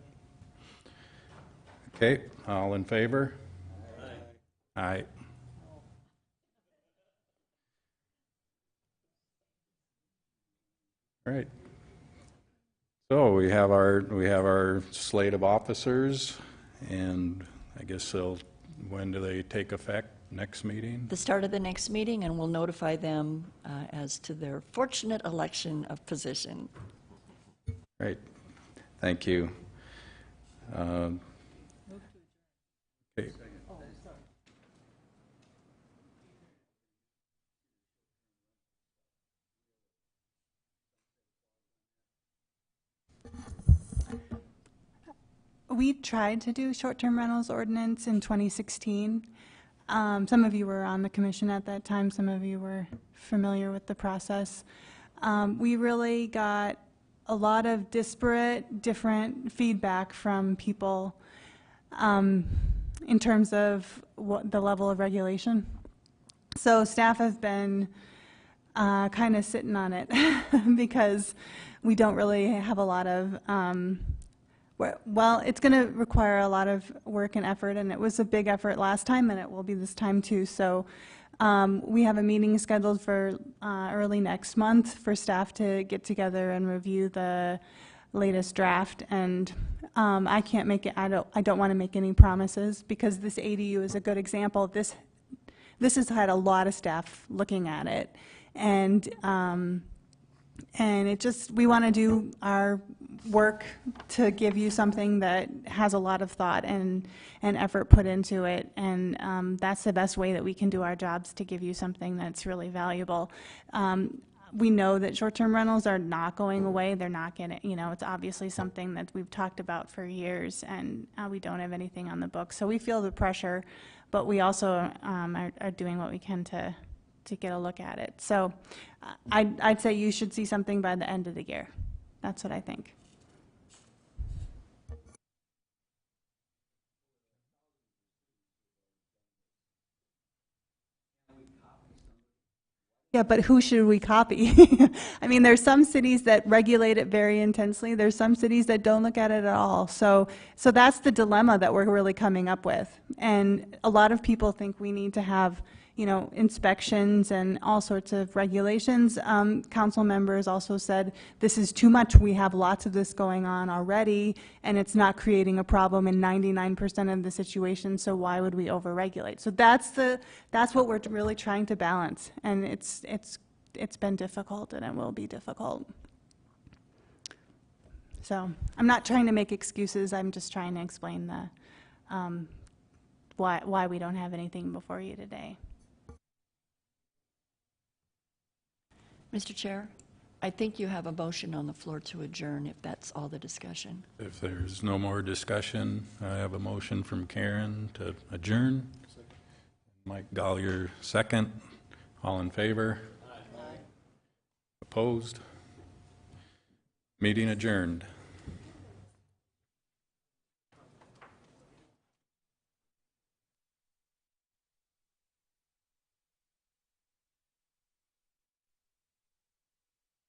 Speaker 1: Okay, all in favor? Aye. Aye. All right. So we have our slate of officers, and I guess when do they take effect? Next meeting?
Speaker 2: The start of the next meeting, and we'll notify them as to their fortunate election of position.
Speaker 1: Great, thank you. Okay.
Speaker 15: We tried to do short-term rentals ordinance in 2016. Some of you were on the commission at that time. Some of you were familiar with the process. We really got a lot of disparate, different feedback from people in terms of what the level of regulation. So staff have been kind of sitting on it because we don't really have a lot of well, it's going to require a lot of work and effort, and it was a big effort last time, and it will be this time too. So we have a meeting scheduled for early next month for staff to get together and review the latest draft. And I can't make it. I don't want to make any promises because this ADU is a good example. This has had a lot of staff looking at it, and it just, we want to do our work to give you something that has a lot of thought and effort put into it, and that's the best way that we can do our jobs, to give you something that's really valuable. We know that short-term rentals are not going away. They're not going to, it's obviously something that we've talked about for years, and we don't have anything on the books. So we feel the pressure, but we also are doing what we can to get a look at it. So I'd say you should see something by the end of the year. That's what I think. Yeah, but who should we copy? I mean, there's some cities that regulate it very intensely. There's some cities that don't look at it at all. So that's the dilemma that we're really coming up with. And a lot of people think we need to have, inspections and all sorts of regulations. Council members also said this is too much. We have lots of this going on already, and it's not creating a problem in 99% of the situations. So why would we overregulate? So that's what we're really trying to balance, and it's been difficult, and it will be difficult. So I'm not trying to make excuses. I'm just trying to explain the why we don't have anything before you today.
Speaker 2: Mr. Chair, I think you have a motion on the floor to adjourn, if that's all the discussion.
Speaker 1: If there's no more discussion, I have a motion from Karen to adjourn. Mike Gollier, second. All in favor? Aye. Opposed? Meeting adjourned.